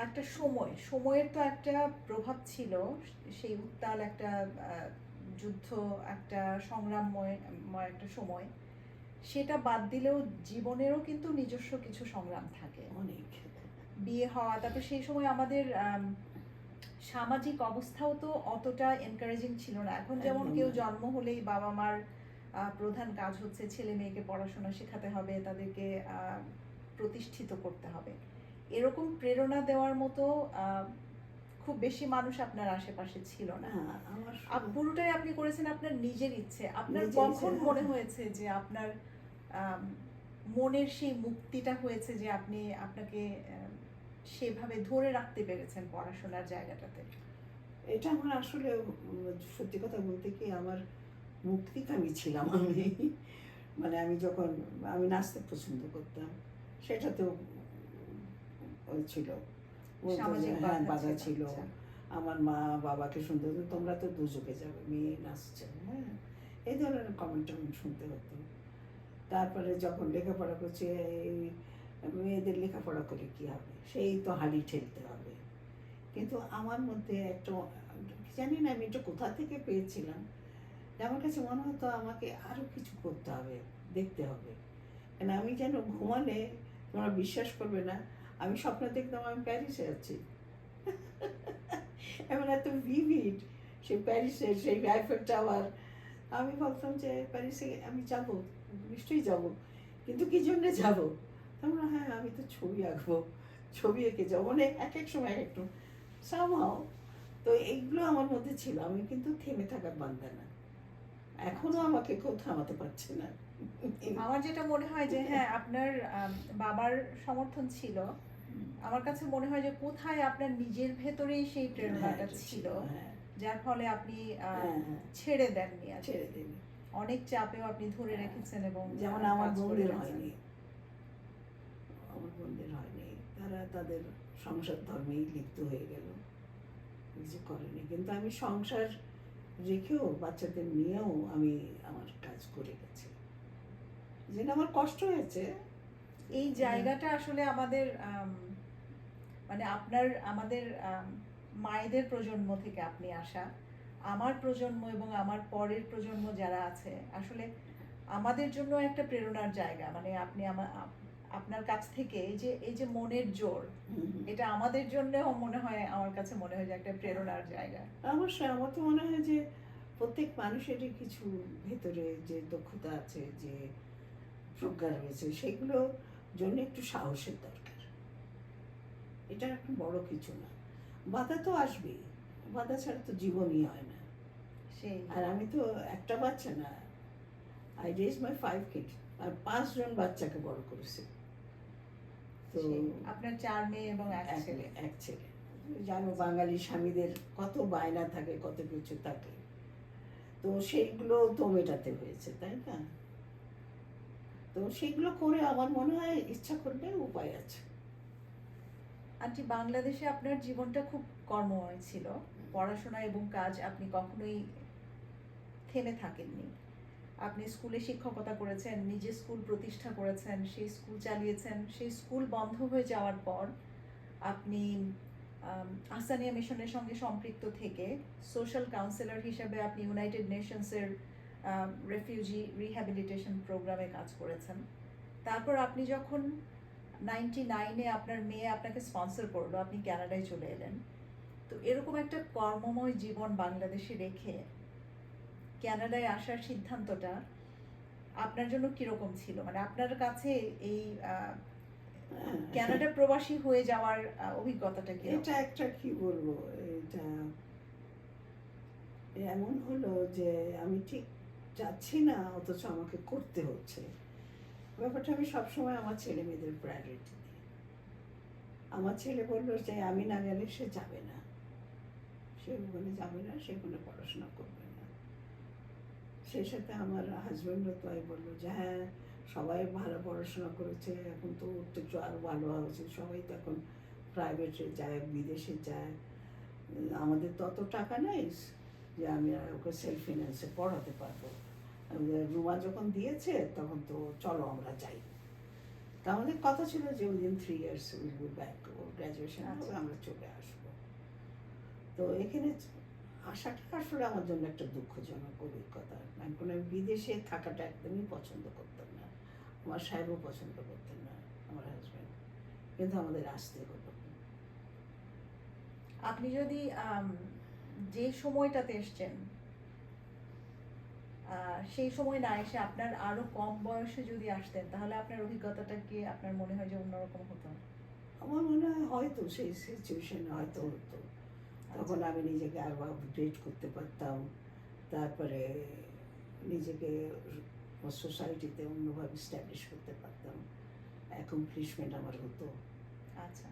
S1: একটা সময়ের তো একটা প্রভাব ছিল, সেই উত্তাল একটা যুদ্ধ, একটা সংগ্রামময় একটা সময়, সেটা বাদ দিলেও জীবনেরও কিন্তু নিজস্ব কিছু সংগ্রাম থাকে।
S2: অনেক।
S1: বিয়ে হওয়া, তারপর সেই সময় আমাদের সামাজিক অবস্থাও তো অতটা এনকারেজিং ছিল না। এখন যেমন
S2: একদম
S1: কেউ
S2: না।
S1: জন্ম হলেই বাবা মার প্রধান কাজ হচ্ছে ছেলে মেয়েকে পড়াশোনা শেখাতে হবে, তাদেরকে প্রতিষ্ঠিত করতে হবে। এরকম প্রেরণা দেওয়ার মতো খুব বেশি মানুষ আপনার আশেপাশে ছিল না।
S2: না, আমার
S1: পুরোটাই আপনি করেছেন আপনার নিজের ইচ্ছে। আপনার
S2: নিজের ইচ্ছে,
S1: কখন
S2: হ্যাঁ।
S1: মনে হয়েছে যে আপনার আম, মনের সেই মুক্তিটা হয়েছে যে আপনি আপনাকে সেভাবে ধরে রাখতে পেরেছেন পড়াশোনার জায়গাটাতে?
S2: এটা আমার আসলে সত্যি কথা বলতে কি, আমার মুক্তিকামী ছিলাম আমি। মানে আমি নাচতে পছন্দ করতাম, সেটাতেও ওই ছিল, বলতো যে
S1: সামাজিক
S2: হ্যাঁ বাধা
S1: ছিল,
S2: ছিল।
S1: আচ্ছা।
S2: আমার মা বাবাকে শুনতে হতো, তোমরা তো দুযোগে যাবে, মেয়ে নাচছে, হ্যাঁ, এই ধরনের কমেন্ট টমেন্ট শুনতে হতো। তারপরে যখন লেখাপড়া করছে, এই মেয়েদের লেখাপড়া করে কি হবে, সেই তো হাঁড়ি ঠেলতে হবে। কিন্তু আমার মধ্যে একটা জানি না আমি এটা কোথা থেকে পেয়েছিলাম, যে আমার কাছে মনে হতো আমাকে আরো কিছু করতে হবে, দেখতে হবে। কেন আমি যেন ঘুমালে তোমরা বিশ্বাস করবে না, আমি স্বপ্ন দেখতাম আমি প্যারিসে আছি। এমন এত ভিভিড সেই প্যারিসের সেই আইফেল টাওয়ার। আমি ভাবতাম যে প্যারিসে আমি যাব, নিশ্চয়ই যাব, কিন্তু কি জন্যে যাব? তোমরা হ্যাঁ আমি তো ছবি আঁকবো, ছবি এঁকে যাবো, মানে এক এক সময় এক একটু সামহাও। তো এইগুলো আমার মধ্যে ছিল, আমি কিন্তু থেমে থাকার বান্দা না, এখনো আমাকে কেউ থামাতে পারছে না।
S1: আমার যেটা মনে হয় যে হ্যাঁ আপনার বাবার সমর্থন ছিল, আমার কাছে মনে হয় যে কোথায় আপনার নিজের ভেতরেই সেই
S2: হ্যাঁ,
S1: প্রেরণাটা
S2: এটা
S1: ছিল,
S2: হ্যাঁ।
S1: যার ফলে আপনি
S2: হ্যাঁ, হ্যাঁ,
S1: ছেড়ে দেননি আর কি।
S2: ছেড়ে দিন।
S1: অনেক চাপেও আপনি ধরে
S2: হ্যাঁ,
S1: রেখেছেন এবং
S2: যেমন আমার
S1: কাজ করে
S2: বোনদের
S1: গেছেন।
S2: হয়নি, আমার বোনদের হয়নি, তারা তাদের সংসার ধর্মেই লিপ্ত হয়ে গেল, কিছু করেনি। কিন্তু আমি সংসার রেখেও বাচ্চাদের নিয়েও আমি আমার কাজ করে গেছি, যেটা আমার কষ্ট হয়েছে।
S1: এই জায়গাটা আসলে আমাদের মানে আমাদের মায়েদের প্রজন্ম থেকে আপনি আসা, আমার প্রজন্ম এবং আমার পরের প্রজন্ম যারা আছে, আসলে আমাদের জন্য একটা প্রেরণার জায়গা। মানে আপনি আপনার কাছ থেকে এই যে মনের জোর, এটা আমাদের জন্য মনে হয়, আমার কাছে মনে হয় যে একটা প্রেরণার জায়গা।
S2: অবশ্যই আমার তো মনে হয় যে প্রত্যেক মানুষেরই কিছু ভেতরে যে দক্ষতা আছে, যে প্রজ্ঞা রয়েছে, সেগুলো জন্য একটু সাহসের দরকার। এটা একটা বড় কিছু না, বাধা তো আসবেই, বাধা ছাড়া তো জীবনই হয় না।
S1: সেই
S2: আর আমি তো একটা বাচ্চা না, আই রেজ মাই 5 কিড, আর 5 জন বাচ্চাকে বড় করেছে। তো
S1: আপনার 4 মেয়ে এবং এক ছেলে।
S2: এক ছেলে। জানো বাঙালি স্বামীদের কত বায়না থাকে, কত কিছু থাকে, তো সেইগুলো তো মেটাতে হয়েছে, তাই না? তো সেগুলো করে আমার মনে হয় ইচ্ছা করলে উপায় আছে।
S1: আন্টি, বাংলাদেশে আপনার জীবনটা খুব কর্মময় ছিল, পড়াশোনা এবং কাজ, আপনি কখনোই থেমে থাকেননি। আপনি স্কুলে শিক্ষকতা করেছেন, নিজে স্কুল প্রতিষ্ঠা করেছেন, সেই স্কুল চালিয়েছেন। সেই স্কুল বন্ধ হয়ে যাওয়ার পর আপনি আহসানিয়া মিশনের সঙ্গে সম্পৃক্ত থেকে সোশ্যাল কাউন্সিলর হিসেবে আপনি ইউনাইটেড নেশনসের রেফিউজি রিহ্যাবিলিটেশন প্রোগ্রামে কাজ করেছেন। তারপর আপনি যখন 99-এ আপনার মেয়ে আপনাকে স্পন্সর করলো, আপনি কানাডায় চলে এলেন। তো এরকম একটা কর্মময় জীবন বাংলাদেশে রেখে কানাডায় আসার সিদ্ধান্তটা আপনার জন্য কিরকম ছিল? মানে আপনার কাছে এই কানাডা প্রবাসী হয়ে যাওয়ার অভিজ্ঞতাটা কি?
S2: এটা একটা কি বলবো, এটা এমন হলো যে আমি ঠিক চাচ্ছি না, অথচ আমাকে করতে হচ্ছে। ব্যাপারটা আমি সবসময় আমার ছেলে মেয়েদের প্রায়োরিটি দিই। আমার ছেলে বললো যে আমি না গেলে সে যাবে না, সে ওখানে যাবে না, সে ওখানে পড়াশোনা করবে না। সেই সাথে আমার হাজব্যান্ডও তাই বললো যে হ্যাঁ সবাই ভালো পড়াশোনা করেছে, এখন তো ওর তো একটু আরও ভালো হওয়া উচিত, সবাই তো এখন প্রাইভেটে যায়, বিদেশে যায়, আমাদের তো অত টাকা নেই যে আমি ওকে সেলফ ফিন্যান্সে পড়াতে পারবো। রুমা যখন দিয়েছে তখন তো চলো আমরা যাই। তা আমাদের কথা ছিল যে within 3 years will be back, or graduation হবে, আমরা চলে আসবো। তো এখানে আসাটা আসলে আমার জন্য একটা দুঃখজনক অভিজ্ঞতা। কারণ আমি বিদেশে থাকাটা একদমই পছন্দ করতাম না, আমার সাহেবও পছন্দ করতেন না, আমার হাজব্যান্ড, কিন্তু আমাদের আসতে হলো।
S1: আপনি যদি যে সময়টাতে এসছেন সেই সময় না এসে আপনার আরো কম বয়সে যদি আসতেন, তাহলে আপনার অভিজ্ঞতাটা কি আপনার মনে হয় যে অন্যরকম হতো?
S2: আমার মনে হয় হয়তো সেই সিচুয়েশনে হয়তো হতো, তখন আমি নিজেকে আরো আপডেট করতে পারতাম, তারপরে নিজেকে সোসাইটিতে অন্যভাবে স্ট্যাবলিশ করতে পারতাম, অ্যাকমপ্লিশমেন্ট আমার হতো।
S1: আচ্ছা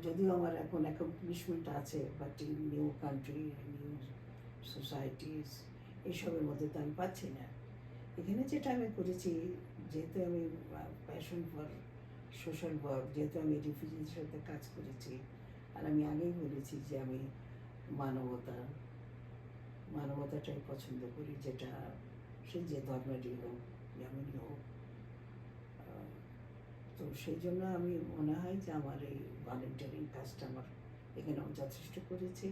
S2: যদিও আমার এখন অ্যাকমপ্লিশমেন্ট আছে, but in new country, new societies, এইসবের মধ্যে তো আমি পাচ্ছি না। এখানে যেটা আমি করেছি, যেহেতু আমি প্যাশন ফর সোশ্যাল ওয়ার্ক, যেহেতু আমি রিফিউজির সাথে কাজ করেছি, আর আমি আগেই বলেছি যে আমি মানবতা মানবতাটাই পছন্দ করি, যেটা সে যে ধর্মেরই হোক, যেমনই হোক। তো সেই জন্য আমি মনে হয় যে আমার এই ভলেন্টিয়ারিং কাজটা আমার এখানেও যথেষ্ট করেছি।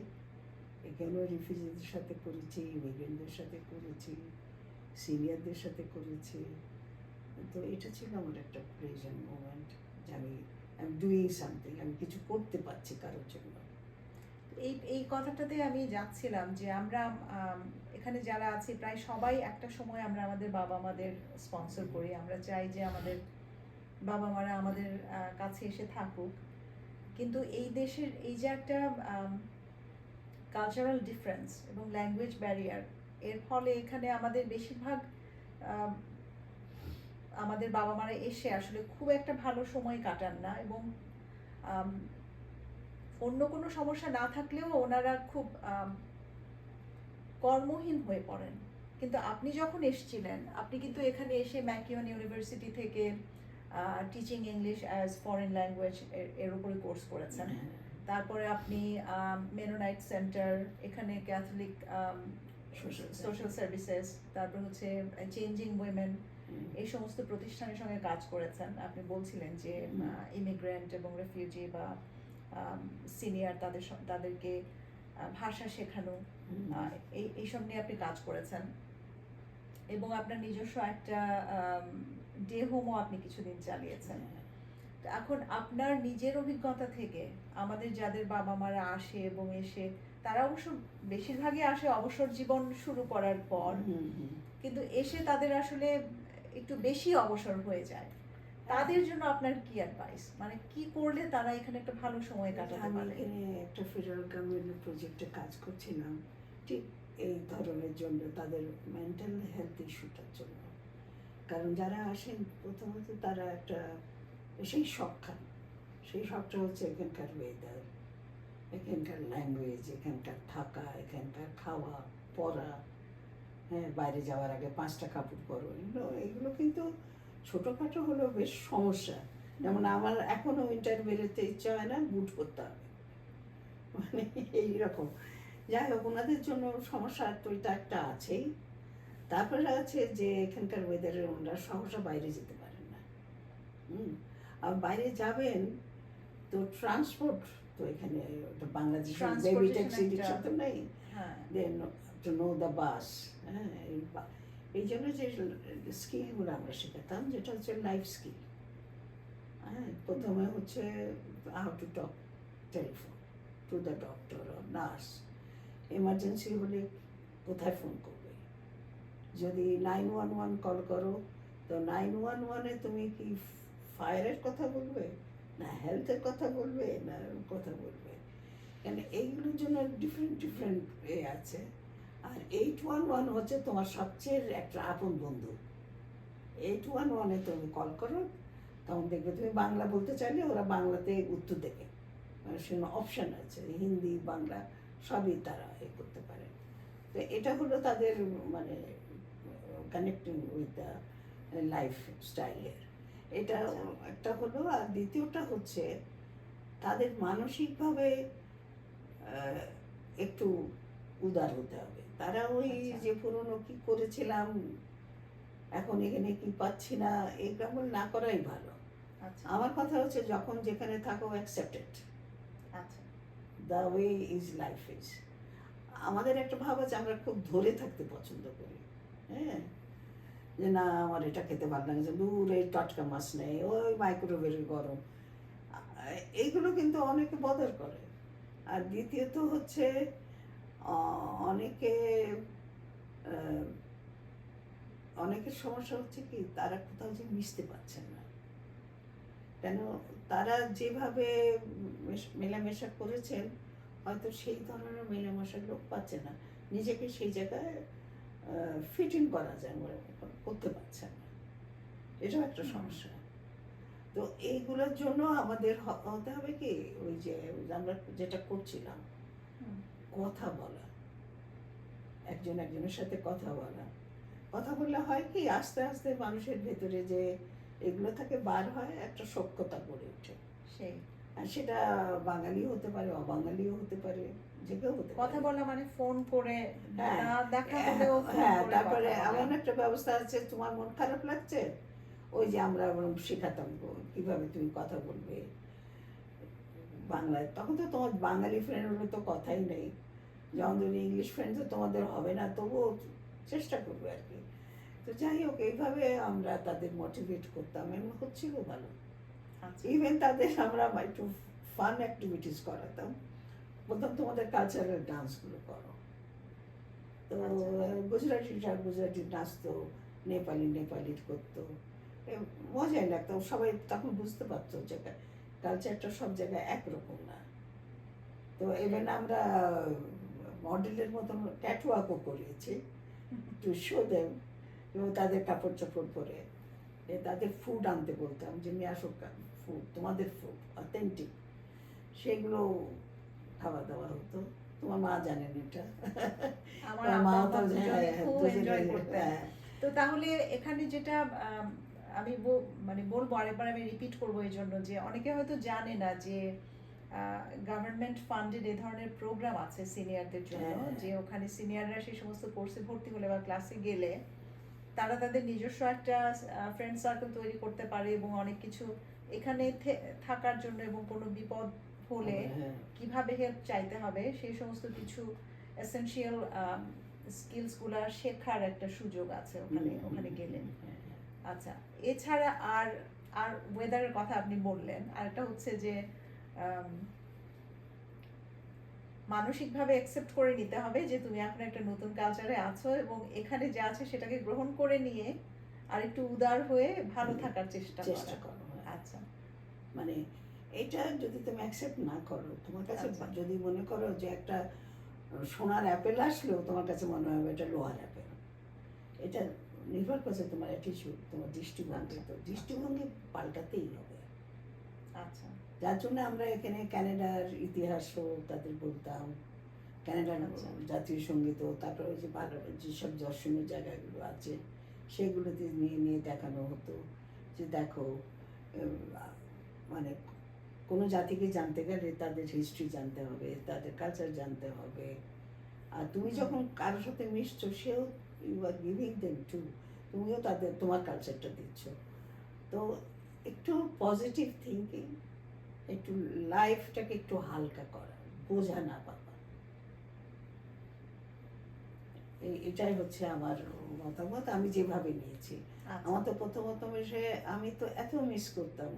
S2: এখানেও রিফিউজিদের সাথে করেছি, ইমিগ্রেন্টদের সাথে করেছি, সিনিয়রদের সাথে করেছি। তো এটা ছিল আমার একটা প্রেজেন্ট মোমেন্ট, যে আমি ডুইং সামথিং, আমি কিছু করতে পারছি কারোর জন্য।
S1: এই এই কথাটাতে আমি যাচ্ছিলাম যে আমরা এখানে যারা আছি প্রায় সবাই একটা সময় আমরা আমাদের বাবা মাদের স্পন্সর করি, আমরা চাই যে আমাদের বাবা মারা আমাদের কাছে এসে থাকুক। কিন্তু এই দেশের এই যে একটা কালচারাল ডিফারেন্স এবং ল্যাঙ্গুয়েজ ব্যারিয়ার, এর ফলে এখানে আমাদের বেশিরভাগ আম, আমাদের বাবা মারা এসে আসলে খুব একটা ভালো সময় কাটান না, এবং আম, অন্য কোনো সমস্যা না থাকলেও ওনারা খুব কর্মহীন হয়ে পড়েন। কিন্তু আপনি যখন এসেছিলেন, আপনি কিন্তু এখানে এসে ম্যাকিওন ইউনিভার্সিটি থেকে teaching English as foreign language এর উপরে কোর্স করেছেন। তারপরে আপনি মেনোনাইট সেন্টার, এখানে ক্যাথলিক সোশ্যাল সার্ভিসেস, তারপর হচ্ছে চেঞ্জিং উইমেন, এই সমস্ত প্রতিষ্ঠানের সঙ্গে কাজ করেছেন। আপনি বলছিলেন যে ইমিগ্রেন্ট এবং রেফিউজি বা সিনিয়র তাদেরকে ভাষা শেখানো, এইসব নিয়ে আপনি কাজ করেছেন, এবং আপনার নিজস্ব একটা ডে হোমও আপনি কিছুদিন চালিয়েছেন। তো এখন আপনার নিজের অভিজ্ঞতা থেকে আমাদের যাদের বাবা মারা আসে এবং এসে, তারা অবশ্য বেশিরভাগই আসে অবসর জীবন শুরু করার পর, কিন্তু এসে তাদের আসলে একটু বেশি অবসর হয়ে যায়, তাদের জন্য আপনার কি অ্যাডভাইস, মানে কি করলে তারা এখানে একটা ভালো সময় কাটাতে
S2: আমি
S1: পারে?
S2: এখানে একটা ফেডারেল গভর্নমেন্টের প্রজেক্টে কাজ করছিলাম, ঠিক এই ধরনের জন্য, তাদের মেন্টাল হেলথ ইস্যুটার জন্য। কারণ যারা আসেন প্রথমত তারা একটা সেই শখ খান, সেই শখটা হচ্ছে এখানকার ওয়েদার, এখানকার ল্যাঙ্গুয়েজ, এখানকার থাকা, এখানকার খাওয়া পরা, হ্যাঁ, বাইরে যাওয়ার আগে 5টা কাপড় পরো, এগুলো কিন্তু ছোটোখাটো হলেও বেশ সমস্যা। যেমন আমার এখনও উইন্টার বেরোতে ইচ্ছা হয় না, বুট পরতে হবে, মানে এইরকম। যাই হোক, ওনাদের জন্য সমস্যা তো এটা একটা আছেই। তারপরে আছে যে এখানকার ওয়েদারে ওনারা সহসা বাইরে যেতে পারেন না। আর বাইরে যাবেন তো ট্রান্সপোর্ট, তো এখানে বাংলাদেশের বেবি ট্যাক্সি রিক্সা তো নেই, দেন টু নো দ্য বাস। হ্যাঁ, এই জন্য যে স্কিলগুলো আমরা শেখাতাম, যেটা হচ্ছে লাইফ স্কিল। হ্যাঁ, প্রথমে হচ্ছে how to talk telephone to the doctor or nurse, emergency হলে কোথায় ফোন করবে, যদি 911 কল করো তো 911-এ তুমি কি ফায়ারের কথা বলবে, না হেলথের কথা বলবে, না কথা বলবে, কেন এইগুলোর জন্য ডিফারেন্ট ডিফারেন্ট আছে। আর 811 হচ্ছে তোমার সবচেয়ে একটা আপন বন্ধু। 811-এ তুমি কল করো, তখন দেখবে তুমি বাংলা বলতে চাইলে ওরা বাংলাতে উত্তর দেবে, মানে সেখানে অপশান আছে, হিন্দি বাংলা সবই তারা করতে পারে। তো এটা হলো তাদের মানে কানেক্টিং উইথ দ্য লাইফ স্টাইলের, এটা একটা হলো। আর দ্বিতীয়টা হচ্ছে তাদের মানসিকভাবে একটু উদার হতে হবে। তারা ওই যে পুরনো কি করেছিলাম, এখন এখানে কি পাচ্ছি না, এই কেমন না করাই ভালো। আমার কথা হচ্ছে যখন যেখানে থাকো accepted, the way is life is. আমাদের একটা ভাব আছে, আমরা খুব ধরে থাকতে পছন্দ করি, হ্যাঁ, যে না আমার এটা খেতে ভালো লাগে, দূর এই টাটকা মাছ নেই, ওই মাইক্রোওয়েভের গরম, এইগুলো কিন্তু অনেকে বদর করে। আর দ্বিতীয়ত হচ্ছে অনেকে অনেকের সমস্যা হচ্ছে কি, তারা কোথাও যে মিশতে পারছেন না। কেন তারা যেভাবে মেলামেশা করেছেন হয়তো সেই ধরনের মেলামেশার লোক পাচ্ছে না, নিজেকে সেই জায়গায় ফিট ইন করা যায় করতে পারছে না, এটাও একটা সমস্যা। তো এইগুলোর জন্য আমাদের হতে হবে কি, ওই যে আমরা যেটা করছিলাম, কথা বলা, একজন একজনের সাথে কথা বলা। কথা বললে হয় কি, আস্তে আস্তে মানুষের ভেতরে যে এগুলো থেকে বার হয়, একটা সখ্যতা গড়ে ওঠে।
S1: সেই
S2: আর সেটা বাঙালিও হতে পারে, অবাঙালিও হতে পারে, যে কেউ হতে
S1: কথা
S2: পারে।
S1: বলা মানে ফোন করে,
S2: হ্যাঁ,
S1: না দেখা হলেও ফোন
S2: হ্যাঁ,
S1: করে
S2: তারপরে
S1: কথা বলা।
S2: এমন একটা ব্যবস্থা আছে, তোমার মন খারাপ লাগছে, ওই যে আমরা শেখাতাম কিভাবে তুমি কথা বলবে বাংলায়। তখন তো তোমার বাঙালি ফ্রেন্ড হলে তো কথাই নেই, যেমন ধরুন ইংলিশ ফ্রেন্ড তো তোমাদের হবে না, তবুও চেষ্টা করবে আর কি। তো যাই হোক, এইভাবে আমরা তাদের মোটিভেট করতাম এবং হচ্ছিল ভালো।
S1: আচ্ছা,
S2: ইভেন তাদের আমরা একটু ফান অ্যাক্টিভিটিস করাতাম, বলতাম তোমাদের কালচারাল ডান্সগুলো করো। তো গুজরাটিরা গুজরাটি নাচতো, নেপালি নেপালির করতো, মজাই লাগতো। সবাই তখন বুঝতে পারতো যে কালচারটা সব জায়গায় একরকম না। তো ইভেন আমরা মডেলের মতন ক্যাটওয়াকও করিয়েছি, টু শো দেম, এবং তাদের কাপড় চোপড় পরে তাদের ফুড আনতে বলতাম, যে নিয়ে আসো ফুড, তোমাদের ফুড অথেন্টিক, সেগুলো খাওয়া দাওয়া হতো। তোমার মা জানেন এটা,
S1: আমার
S2: মা
S1: আব্বা
S2: তো
S1: আম্মা দুজনে খুব এনজয় করতেন।
S2: হ্যাঁ।
S1: তো তাহলে এখানে যেটা আমি মানে বলবো, আরেকবার আমি রিপিট করবো এই জন্য, যে অনেকে হয়তো জানে না যে গভর্নমেন্ট ফান্ডেড এ ধরনের প্রোগ্রাম আছে সিনিয়রদের জন্য, যে ওখানে সিনিয়ররা সেই সমস্ত কোর্সে ভর্তি হলে বা ক্লাসে গেলে তারা তাদের নিজস্ব একটা ফ্রেন্ড সার্কেল তৈরি করতে পারে, এবং অনেক কিছু এখানে থাকার জন্য, এবং কোনো বিপদ হলে কিভাবে হেল্প চাইতে হবে সেই সমস্ত কিছু এসেনশিয়াল স্কিলসগুলো শেখার একটা সুযোগ আছে ওখানে গেলে। আচ্ছা, এছাড়া আর আর ওয়েদারের কথা আপনি বললেন, আর একটা হচ্ছে যে মানসিকভাবে অ্যাকসেপ্ট করে নিতে হবে যে তুমি এখন একটা নতুন কালচারে আছো, এবং এখানে যা আছে সেটাকে গ্রহণ করে নিয়ে আর একটু উদার হয়ে ভালো থাকার চেষ্টা
S2: করো।
S1: আচ্ছা,
S2: মানে এটা যদি তুমি অ্যাকসেপ্ট না করো, তোমার কাছে যদি মনে করো যে একটা সোনার অ্যাপেল আসলেও তোমার কাছে মনে হবে এটা লোহার অ্যাপেল, এটা নির্ভর করছে তোমার অ্যাটিটিউড, তোমার দৃষ্টিভঙ্গি। তো দৃষ্টিভঙ্গি পাল্টাতেই হবে।
S1: আচ্ছা,
S2: যার জন্য আমরা এখানে ক্যানাডার ইতিহাসও তাদের বলতাম, ক্যানাডার জাতীয় সঙ্গীতও, তারপরে ওই যে যেসব দর্শনীয় জায়গাগুলো আছে সেগুলোতে নিয়ে নিয়ে দেখানো হতো, যে দেখো মানে কোনো জাতিকে জানতে গেলে তাদের হিস্ট্রি জানতে হবে, তাদের কালচার জানতে হবে। আর তুমি যখন কারোর সাথে মিশছো, সেও you are giving them to, তুমিও তোমার কালচারটা দিচ্ছ। তো একটু পজিটিভ থিঙ্কিং, একটু লাইফটাকে একটু হালকা করা, বোঝা না পাওয়া, এটাই হচ্ছে আমার মতামত, আমি যেভাবে নিয়েছি। আমার তো প্রথমত এসে আমি তো এত মিস করতাম,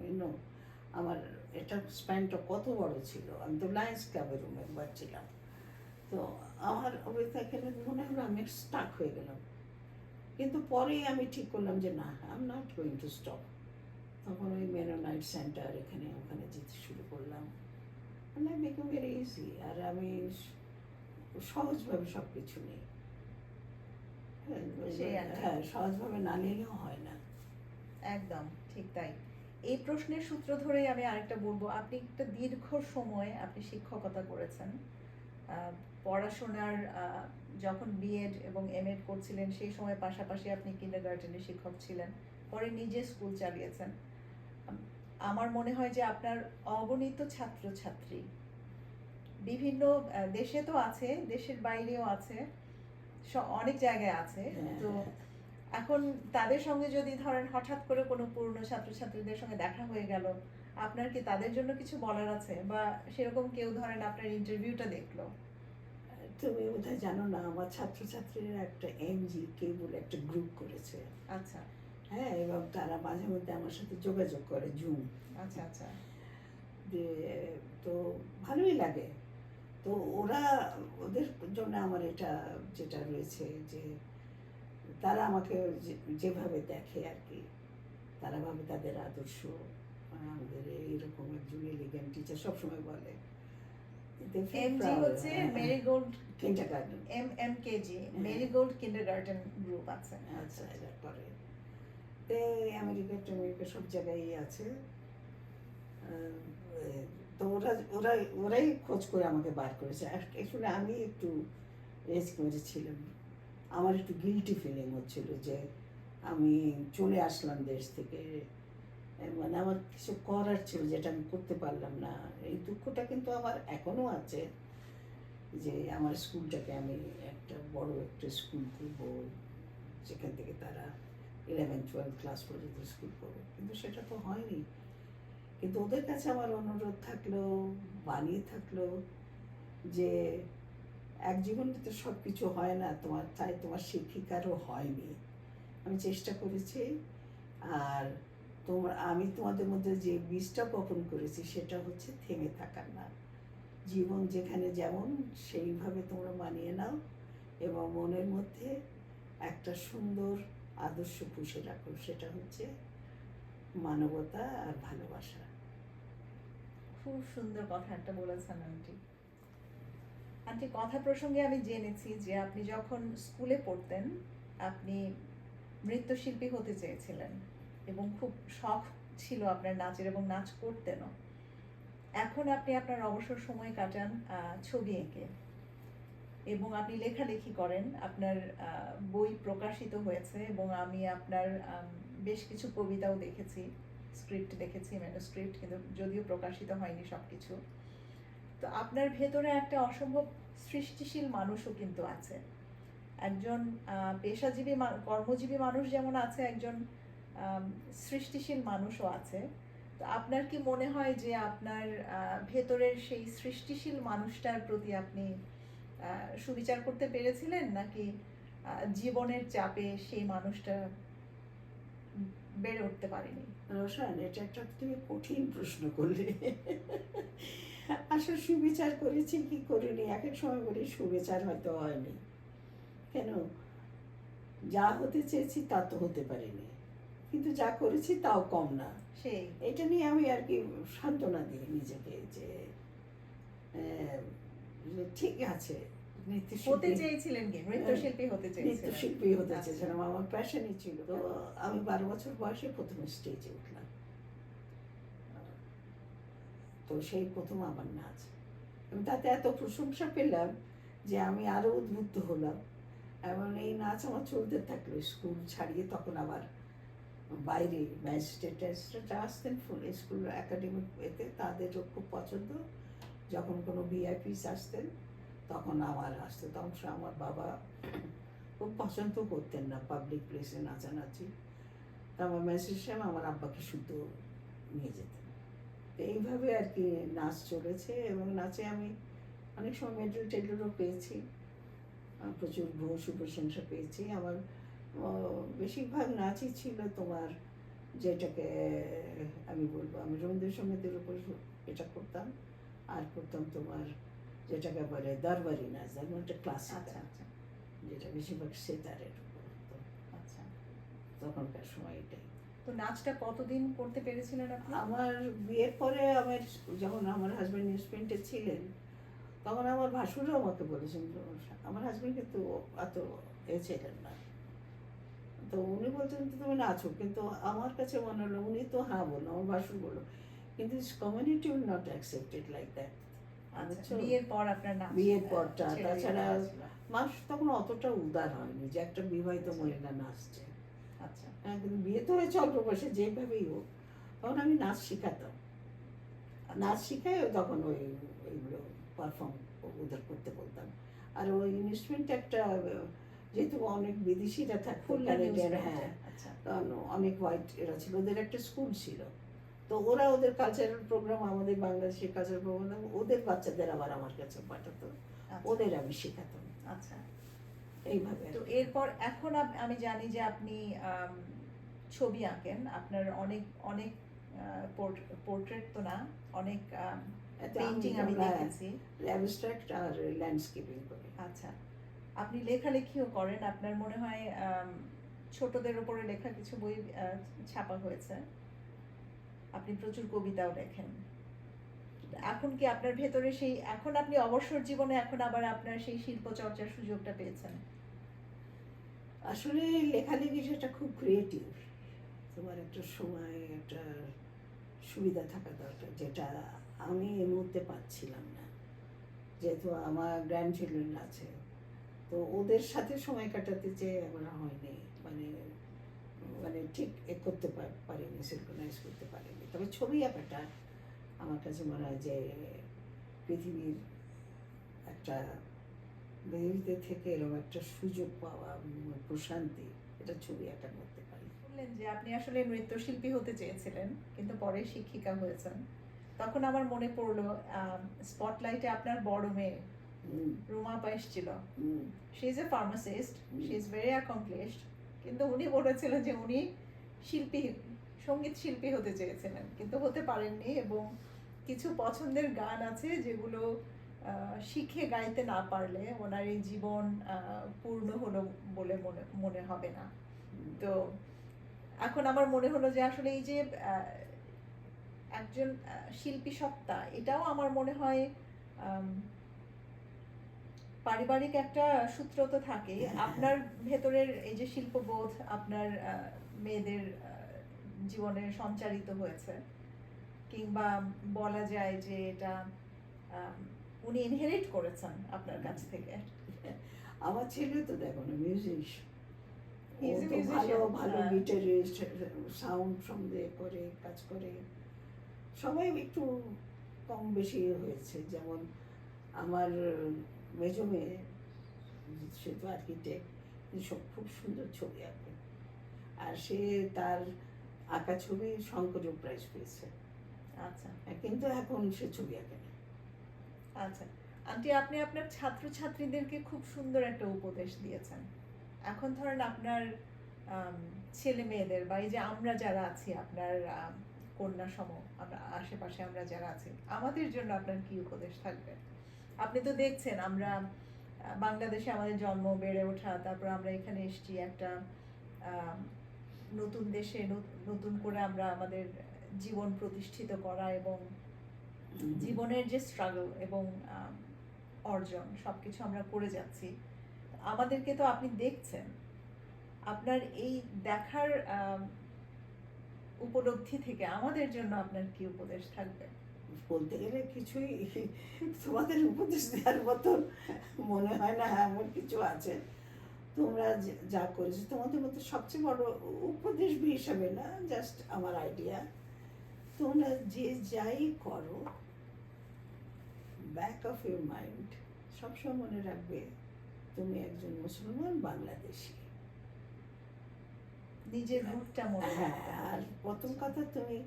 S2: আমার এটা স্প্যানটা কত বড় ছিল, আমি তো লায়ন্স ক্লাবের মেম্বার ছিলাম। তো আমার অবস্থা এখানে মনে হলো আমি স্টাক হয়ে গেলাম, কিন্তু পরেই আমি ঠিক করলাম যে না, I am not going to stop. তখন ওই মেনোনাইট সেন্টার ওখানে যেতে শুরু করলাম, লাইক বিকেম ভেরি ইজি। আর আমি সহজভাবে সব কিছু নেই, হ্যাঁ, সহজভাবে না নিলেও হয় না।
S1: একদম ঠিক তাই। এই প্রশ্নের সূত্র ধরেই আমি আরেকটা বলবো, আপনি একটা দীর্ঘ সময় আপনি শিক্ষকতা করেছেন, পড়াশোনার যখন বিএড এবং এমএড করছিলেন সেই সময় পাশাপাশি আপনি কিন্ডারগার্টেনের শিক্ষক ছিলেন, পরে নিজে স্কুল চালিয়েছেন। আমার মনে হয় যে আপনার অগণিত ছাত্রছাত্রী বিভিন্ন দেশে তো আছে, দেশের বাইরেও আছে, অনেক জায়গায় আছে। তো এখন তাদের সঙ্গে যদি ধরেন হঠাৎ করে কোনো পুরনো ছাত্রছাত্রীদের সঙ্গে দেখা হয়ে গেল, আপনার কি তাদের জন্য কিছু বলার আছে, বা সেরকম কেউ ধরেন আপনার ইন্টারভিউটা দেখলো?
S2: তুমি বোধহয় জানো না, আমার ছাত্রছাত্রীরা একটা MGK বলে একটা গ্রুপ করেছে।
S1: আচ্ছা,
S2: হ্যাঁ, এবং তারা মাঝে মধ্যে আমার সাথে যোগাযোগ করে, জুম।
S1: আচ্ছা আচ্ছা,
S2: তো ভালোই লাগে। তো ওদের জন্য আমার এটা যেটা রয়েছে, যে তারা আমাকে যেভাবে দেখে আর কি, তারা ভাবে তাদের আদর্শ আমাদের এইরকম একজন এলিগেন্ট টিচার সবসময় বলে
S1: এমজি হচ্ছে marigold
S2: kindergarten.
S1: MKG marigold kindergarten group আছে।
S2: আচ্ছা, এটা করে তো আমেরিকা টামেরিকা সব জায়গায় আছে। আহ, তো ওরাই খোঁজ করে আমাকে বার করেছে। অ্যাকচুয়ালি আমি একটু রেজ করেছিলাম, আমার একটু গিল্টি ফিলিং হচ্ছিল যে আমি চলে আসলাম দেশ থেকে, মানে আমার কিছু করার ছিল যেটা আমি করতে পারলাম না। এই দুঃখটা কিন্তু আমার এখনো আছে যে আমার স্কুলটাকে আমি একটা বড় একটা স্কুল করবো, যেখান থেকে তারা 11-12 ক্লাস পর্যন্ত স্কুল করবে, কিন্তু সেটা তো হয়নি। কিন্তু ওদের কাছে আমার অনুরোধ থাকলো, বানিয়ে থাকলো যে এক জীবনে তো সব কিছু হয় না, তোমার শিক্ষিকারও হয়নি, আমি চেষ্টা করেছি। আর আমি তোমাদের মধ্যে যে বীজটা বপন করেছি সেটা হচ্ছে থেমে থাকার না। জীবন যেখানে যেমন সেইভাবে তোমরা মানিয়ে নাও এবং মনের মধ্যে একটা সুন্দর আদর্শ পুষে রাখো, সেটা হচ্ছে মানবতা আর ভালোবাসা।
S1: খুব সুন্দর কথা একটা বলেছেন আন্টি। আন্টি, কথা প্রসঙ্গে আমি জেনেছি যে আপনি যখন স্কুলে পড়তেন আপনি নৃত্যশিল্পী হতে চেয়েছিলেন এবং খুব শখ ছিল আপনার নাচের এবং নাচ করতেনও। এখন আপনি আপনার অবসর সময় কাটান ছবি এঁকে এবং আপনি লেখালেখি করেন। আপনার বই প্রকাশিত হয়েছে এবং আমি আপনার বেশ কিছু কবিতাও দেখেছি, স্ক্রিপ্ট দেখেছি, ম্যানুস্ক্রিপ্ট, কিন্তু যদিও প্রকাশিত হয়নি সব কিছু। তো আপনার ভেতরে একটা অসম্ভব সৃষ্টিশীল মানুষও কিন্তু আছে। একজন পেশাজীবী কর্মজীবী মানুষ যেমন আছে, একজন সৃষ্টিশীল মানুষও আছে। তো আপনার কি মনে হয় যে আপনার ভেতরের সেই সৃষ্টিশীল মানুষটার প্রতি আপনি সুবিচার করতে পেরেছিলেন, নাকি জীবনের চাপে সেই মানুষটা বেড়ে উঠতে পারেনি?
S2: রোশান, এটা একটা তুমি কঠিন প্রশ্ন করলে। আসলে সুবিচার করেছি কি করিনি, এক এক সময় বলি সুবিচার হয়তো হয়নি। কেন, যা হতে চেয়েছি তা তো হতে পারিনি, কিন্তু যা করেছি তাও কম না।
S1: সেই
S2: এটা নিয়ে আমি আর কি সান্ত্বনা দিই নিজেকে যে ঠিক আছে।
S1: হতে চেয়েছিলেন কি? নৃত্যশিল্পী হতে চেয়েছিলেন?
S2: নৃত্যশিল্পী হতে
S1: আচ্ছা।
S2: চেয়েছিলাম, আমার প্যাশনই ছিল। তো আমি 12 বছর বয়সে প্রথম স্টেজে উঠলাম। তো সেই প্রথম আমার নাচ, আমি তাতে এত প্রশংসা পেলাম যে আমি আরো উদ্বুদ্ধ হলাম এবং এই নাচ আমার চলতে থাকলো। স্কুল ছাড়িয়ে তখন আবার বাইরে ম্যাজিস্ট্রেট আসতেন স্কুল একাডেমিক এতে, তাদেরও খুব পছন্দ। যখন কোনো ভিআইপিস আসতেন তখন আমার আসতো, তখন আমার বাবা খুব পছন্দ করতেন না পাবলিক প্লেসে নাচানাচি। তা আমার ম্যাজিস্ট্রেট আমার আব্বাকে শুদ্ধ নিয়ে যেতেন। তো এইভাবে আর কি নাচ চলেছে এবং নাচে আমি অনেক সময় মেডেল টেডেলও পেয়েছি, প্রচুর ভূয়সী প্রশংসা পেয়েছি। আমার বেশিরভাগ নাচই ছিল তোমার, যেটাকে আমি বলবো আমি রবীন্দ্রসঙ্গীতের উপর এটা করতাম, আর করতাম তোমার যেটাকে বলে দরবারি নাচ, একটা ক্লাসিক্যাল, যেটা বেশিরভাগ সেতারের উপর হতো।
S1: আচ্ছা,
S2: তখনকার সময় এটাই।
S1: তো নাচটা কতদিন করতে পেরেছিলেন আপনি?
S2: আমার বিয়ের পরে যখন আমার হাজব্যান্ড নিউজ প্রিন্টে ছিলেন তখন আমার ভাসুরও আমাকে বলেছেন, আমার হাজব্যান্ড কিন্তু এত ছিলেন না, তো উনি বলছেন তো তুমি নাচো, কিন্তু আমার কাছে মনে হলো উনি তো হ্যাঁ বললো, আমার ভাসুর বললো, কিন্তু community will not accepted like that.
S1: বিয়ের পর আপনার নাচ
S2: বিয়ের পরটা তাছাড়া মানুষ তখন অতটা উদার হয়নি যে একটা বিবাহিত মহিলা নাচছে।
S1: আচ্ছা,
S2: হ্যাঁ, কিন্তু বিয়ে তো হয়েছে অল্প বয়সে, যেভাবেই হোক। তখন আমি নাচ শিখাতাম, নাচ শিখাই তখন ওইগুলো পারফর্ম ওদের করতে বলতাম। আর ওই ইনস্ট্রুমেন্ট একটা, যেহেতু অনেক বিদেশিরা থাকতো ক্যানাডিয়ান, হ্যাঁ অনেক হোয়াইট এরা ছিল, ওদের একটা স্কুল ছিল, তো ওরা ওদের কালচারাল প্রোগ্রাম, আমাদের বাংলাদেশের কালচারাল প্রোগ্রাম ওদের বাচ্চাদের আবার আমার কাছে পাঠাতো, ওদের আমি শেখাতাম।
S1: আচ্ছা,
S2: এইভাবে।
S1: তো এরপর এখন আমি জানি যে আপনি ছবি আঁকেন, আপনার অনেক অনেক পোর্ট্রেট তো না, অনেক পেইন্টিং আমি দেখেছি,
S2: অ্যাবস্ট্রাক্ট আর ল্যান্ডস্কেপিং করি।
S1: আচ্ছা, আপনি লেখালেখিও করেন, আপনার মনে হয় ছোটদের উপরে লেখা কিছু বই ছাপা হয়েছে। আপনি প্রচুর কবিতাও লেখেন। এখন কি আপনার ভেতরে সেই, এখন আপনি অবসর জীবনে এখন আবার আপনার সেই শিল্প চর্চার সুযোগটা পেয়েছেন?
S2: আসলে লেখালেখি সেটা খুব ক্রিয়েটিভ, তোমার একটা সময় একটা সুবিধা থাকা দরকার, যেটা আমি এই মুহূর্তে পাচ্ছিলাম না, যেহেতু আমার গ্র্যান্ড চিলড্রেন আছে, তো ওদের সাথে সময় কাটাতে চেয়ে আমার হয়নি, মানে মানে ঠিক করতে পারিনি, সিনক্রোনাইজ করতে পারিনি। তবে ছবি আঁকাটা আমার কাছে মনে হয় যে পৃথিবীর একটা পৃথিবীতে থেকে এরকম একটা সুযোগ পাওয়া, প্রশান্তি, এটা ছবি আঁকার মধ্যে পাই।
S1: বললেন যে আপনি আসলে নৃত্যশিল্পী হতে চেয়েছিলেন কিন্তু পরে শিক্ষিকা হয়েছেন। তখন আমার মনে পড়লো স্পটলাইটে আপনার বড় মেয়ে রুমা আপা এসেছিল। She is a pharmacist, she is very accomplished, কিন্তু উনি বলেছিলেন যে উনি শিল্পী, সঙ্গীত শিল্পী হতে চেয়েছিলেন কিন্তু হতে পারেননি, এবং কিছু পছন্দের গান আছে যেগুলো শিখে গাইতে না পারলে ওনার এই জীবন পূর্ণ হলো বলে মনে হবে না। তো এখন আমার মনে হলো যে আসলে এই যে একজন শিল্পী সত্তা, এটাও আমার মনে হয় পারিবারিক একটা সূত্র তো থাকে। আপনার ভেতরের এই যে শিল্পবোধ আপনার মেয়েদের জীবনে সঞ্চারিত হয়েছে, কিংবা বলা যায় যে এটা উনি ইনহেরিট করেছেন আপনার কাছ থেকে।
S2: আমার ছেলে তো দেখো না মিউজিশিয়ান,
S1: He is a
S2: ভালো
S1: musician,
S2: ভালো
S1: হ্যাঁ।
S2: গিটারিস্ট, সাউন্ড সন্দেহ করে কাজ করে, সবাই একটু কম বেশি হয়েছে। যেমন আমার মেজো মেয়ে, সে তো আর্কিটেক্ট, সব খুব সুন্দর ছবি আঁকে, আর সে তার আঁকা ছবি শঙ্করীয় প্রাইজ পেয়েছে।
S1: আচ্ছা
S2: কিন্তু এখন সে ছবি আঁকে না।
S1: আচ্ছা আন্টি, আপনি আপনার ছাত্রছাত্রীদেরকে খুব সুন্দর একটা উপদেশ দিয়েছেন। এখন ধরেন আপনার ছেলে মেয়েদের বা এই যে আমরা যারা আছি, আপনার কন্যা সম, আমরা আশেপাশে আমরা যারা আছি, আমাদের জন্য আপনার কি উপদেশ থাকবে? আপনি তো দেখছেন আমরা বাংলাদেশে আমাদের জন্ম, বেড়ে ওঠা, তারপর আমরা এখানে এসেছি একটা নতুন দেশে, নতুন করে আমরা আমাদের জীবন প্রতিষ্ঠিত করা, এবং জীবনের যে স্ট্রাগল এবং অর্জন সবকিছু আমরা করে যাচ্ছি। আমাদেরকে তো আপনি দেখছেন, আপনার এই দেখার উপলব্ধি থেকে আমাদের জন্য আপনার কি উপদেশ থাকবে?
S2: বলতে গেলে কিছুই তোমাদের উপদেশ দেওয়ার মতন মনে হয় না এমন কিছু আছে। তোমরা যা করেছো তোমাদের মধ্যে সবচেয়ে বড় উপদেশ হিসাবে না, জাস্ট আমার আইডিয়া, তোমরা যে যাই করো, ব্যাক অফ ইউর মাইন্ড সবসময় মনে রাখবে তুমি একজন মুসলমান বাংলাদেশি।
S1: নিজের রূপটা মনে
S2: হ্যাঁ,
S1: রাখতে
S2: আর
S1: হবে।
S2: প্রথম কথা, তুমি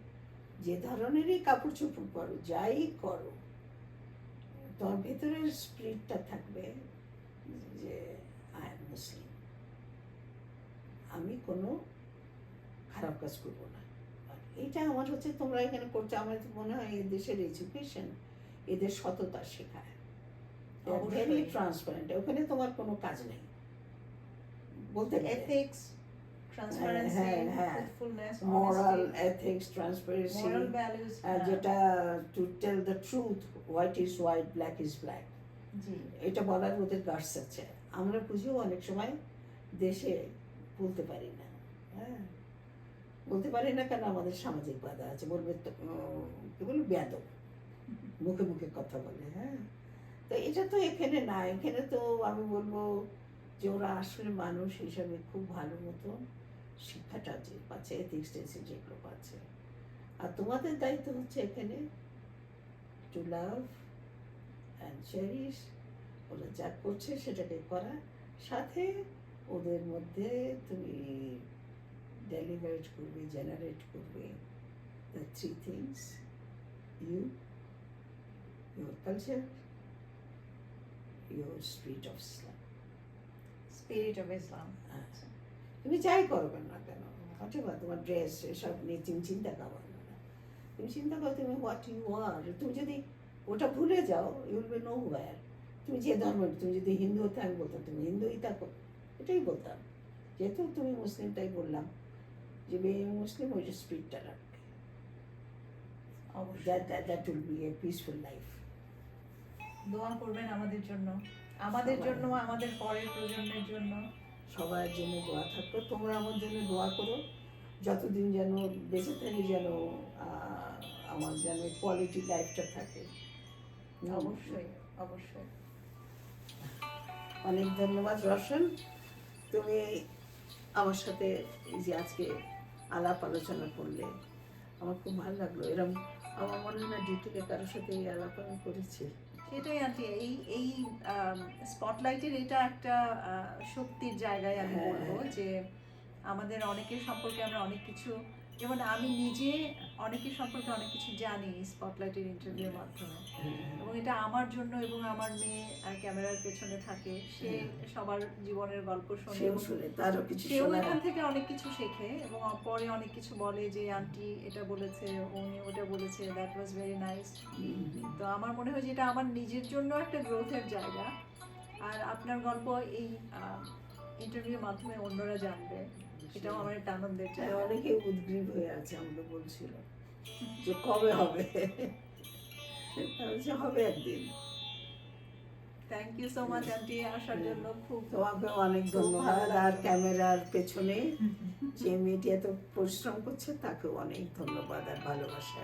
S2: যে ধরনেরই কাপড় চোপড় পরো, যাই করো, তোমার ভেতরের স্পিরিটটা থাকবে যে আই এম মুসলিম, আমি কোনো খারাপ কাজ করবো না। আর এইটা আমার হচ্ছে, তোমরা এখানে করছো, আমার মনে হয় এই দেশের এডুকেশন এদের সততা শেখায়, ভেরি ট্রান্সপারেন্ট, ওখানে তোমার কোনো কাজ নেই বলতে গেলে।
S1: Ethics, transparency, truthfulness,
S2: moral, ethics, transparency,
S1: moral values,
S2: যেটা to tell the truth, white is white, black is black,
S1: জি,
S2: এটা বলার ওদের গার্ডস আছে। আমরা বুঝিও অনেক সময় দেশে বলতে পারি না। হ্যাঁ, বলতে পারি না কেন, আমাদের সামাজিক বাধা আছে, বলবে তো কি বলবো, বেয়াদব, মুখে মুখে কথা বলে। হ্যাঁ, তো এটা তো এখানে না, এখানে তো আমি বলবো যে ওরা আসলে মানুষ হিসাবে খুব ভালো মতো শিক্ষাটা যে পাচ্ছে, এথিক্স টেন্সি যেগুলো পাচ্ছে। আর তোমাদের দায়িত্ব হচ্ছে এখানে টু লাভ অ্যান্ড চেরিশ, ওরা যা করছে সেটাকে করা, সাথে ওদের মধ্যে তুমি ডেলিভারেট করবে, জেনারেট করবে the three things, you, your culture, your spirit of Islam.
S1: Spirit of Islam.
S2: তুমি যাই করবে না কেন, অথবা তোমার ড্রেস এসব নিয়ে তুমি চিন্তা করো না, তুমি চিন্তা করো তুমি হোয়াট ইউ আর। তুমি যদি ওটা ভুলে যাও, you will be nowhere. তুমি যে ধর্মের, তুমি যদি হিন্দু হতে, আমি বলতাম তুমি হিন্দুই থাকো, এটাই বলতাম। যেহেতু তুমি মুসলিম, তাই বললাম যে মুসলিম ওই যে স্পিরিটটা রাখবে।
S1: অবশ্যই
S2: that will be a peaceful life.
S1: দোয়া করবেন আমাদের জন্য, আমাদের
S2: সবাই।
S1: জন্য, আমাদের পরের প্রজন্মের জন্য।
S2: সবার জন্য দোয়া থাকলো, তোমরা আমার জন্য দোয়া করো, যতদিন যেন বেঁচে থাকি যেন আমার যেন কোয়ালিটি লাইফটা থাকে।
S1: অবশ্যই অবশ্যই।
S2: অনেক ধন্যবাদ রওশন, তুমি আমার সাথে এই যে আজকে আলাপ আলোচনা করলে আমার খুব ভালো লাগলো। এরকম আমার মনে হয় না ডিটেলে কারোর সাথে এই আলাপ আমি করেছি।
S1: সেটাই আন্টি, এই এই স্পটলাইটের এটা একটা শক্তির জায়গায় আমি
S2: হ্যাঁ,
S1: বলবো
S2: হ্যাঁ।
S1: যে আমাদের অনেকের সম্পর্কে আমরা অনেক কিছু, যেমন আমি নিজে অনেকের সম্পর্কে অনেক কিছু জানি স্পটলাইটের ইন্টারভিউর মাধ্যমে, এবং এটা আমার জন্য, এবং আমার মেয়ে ক্যামেরার পেছনে থাকে, সে সবার জীবনের গল্প শোনে
S2: সেও
S1: এবং
S2: শুনে তারও কিছু
S1: সেও
S2: শোনার।
S1: এখান থেকে অনেক কিছু শেখে, এবং পরে অনেক কিছু বলে যে আন্টি এটা বলেছে, উনি ওটা বলেছে, দ্যাট ওয়াজ ভেরি নাইস। তো আমার মনে হয় যে এটা আমার নিজের জন্য একটা গ্রোথের জায়গা, আর আপনার গল্প এই ইন্টারভিউর মাধ্যমে অন্যরা জানবে, এটাও আমার একটা আনন্দের
S2: হ্যাঁ,
S1: জায়গা।
S2: অনেকে উদ্গ্রীব হয়ে আছে, আমাকে বলছিল যে কবে হবে। আমি বলছি হবে একদিন।
S1: Thank you so much aunty আসার জন্য, খুব
S2: তোমাকে অনেক
S1: খুব ভালো
S2: ধন্যবাদ। আর
S1: লাগলো।
S2: ক্যামেরার পেছনে যে মেয়েটি এত পরিশ্রম করছে তাকেও অনেক ধন্যবাদ আর ভালোবাসা।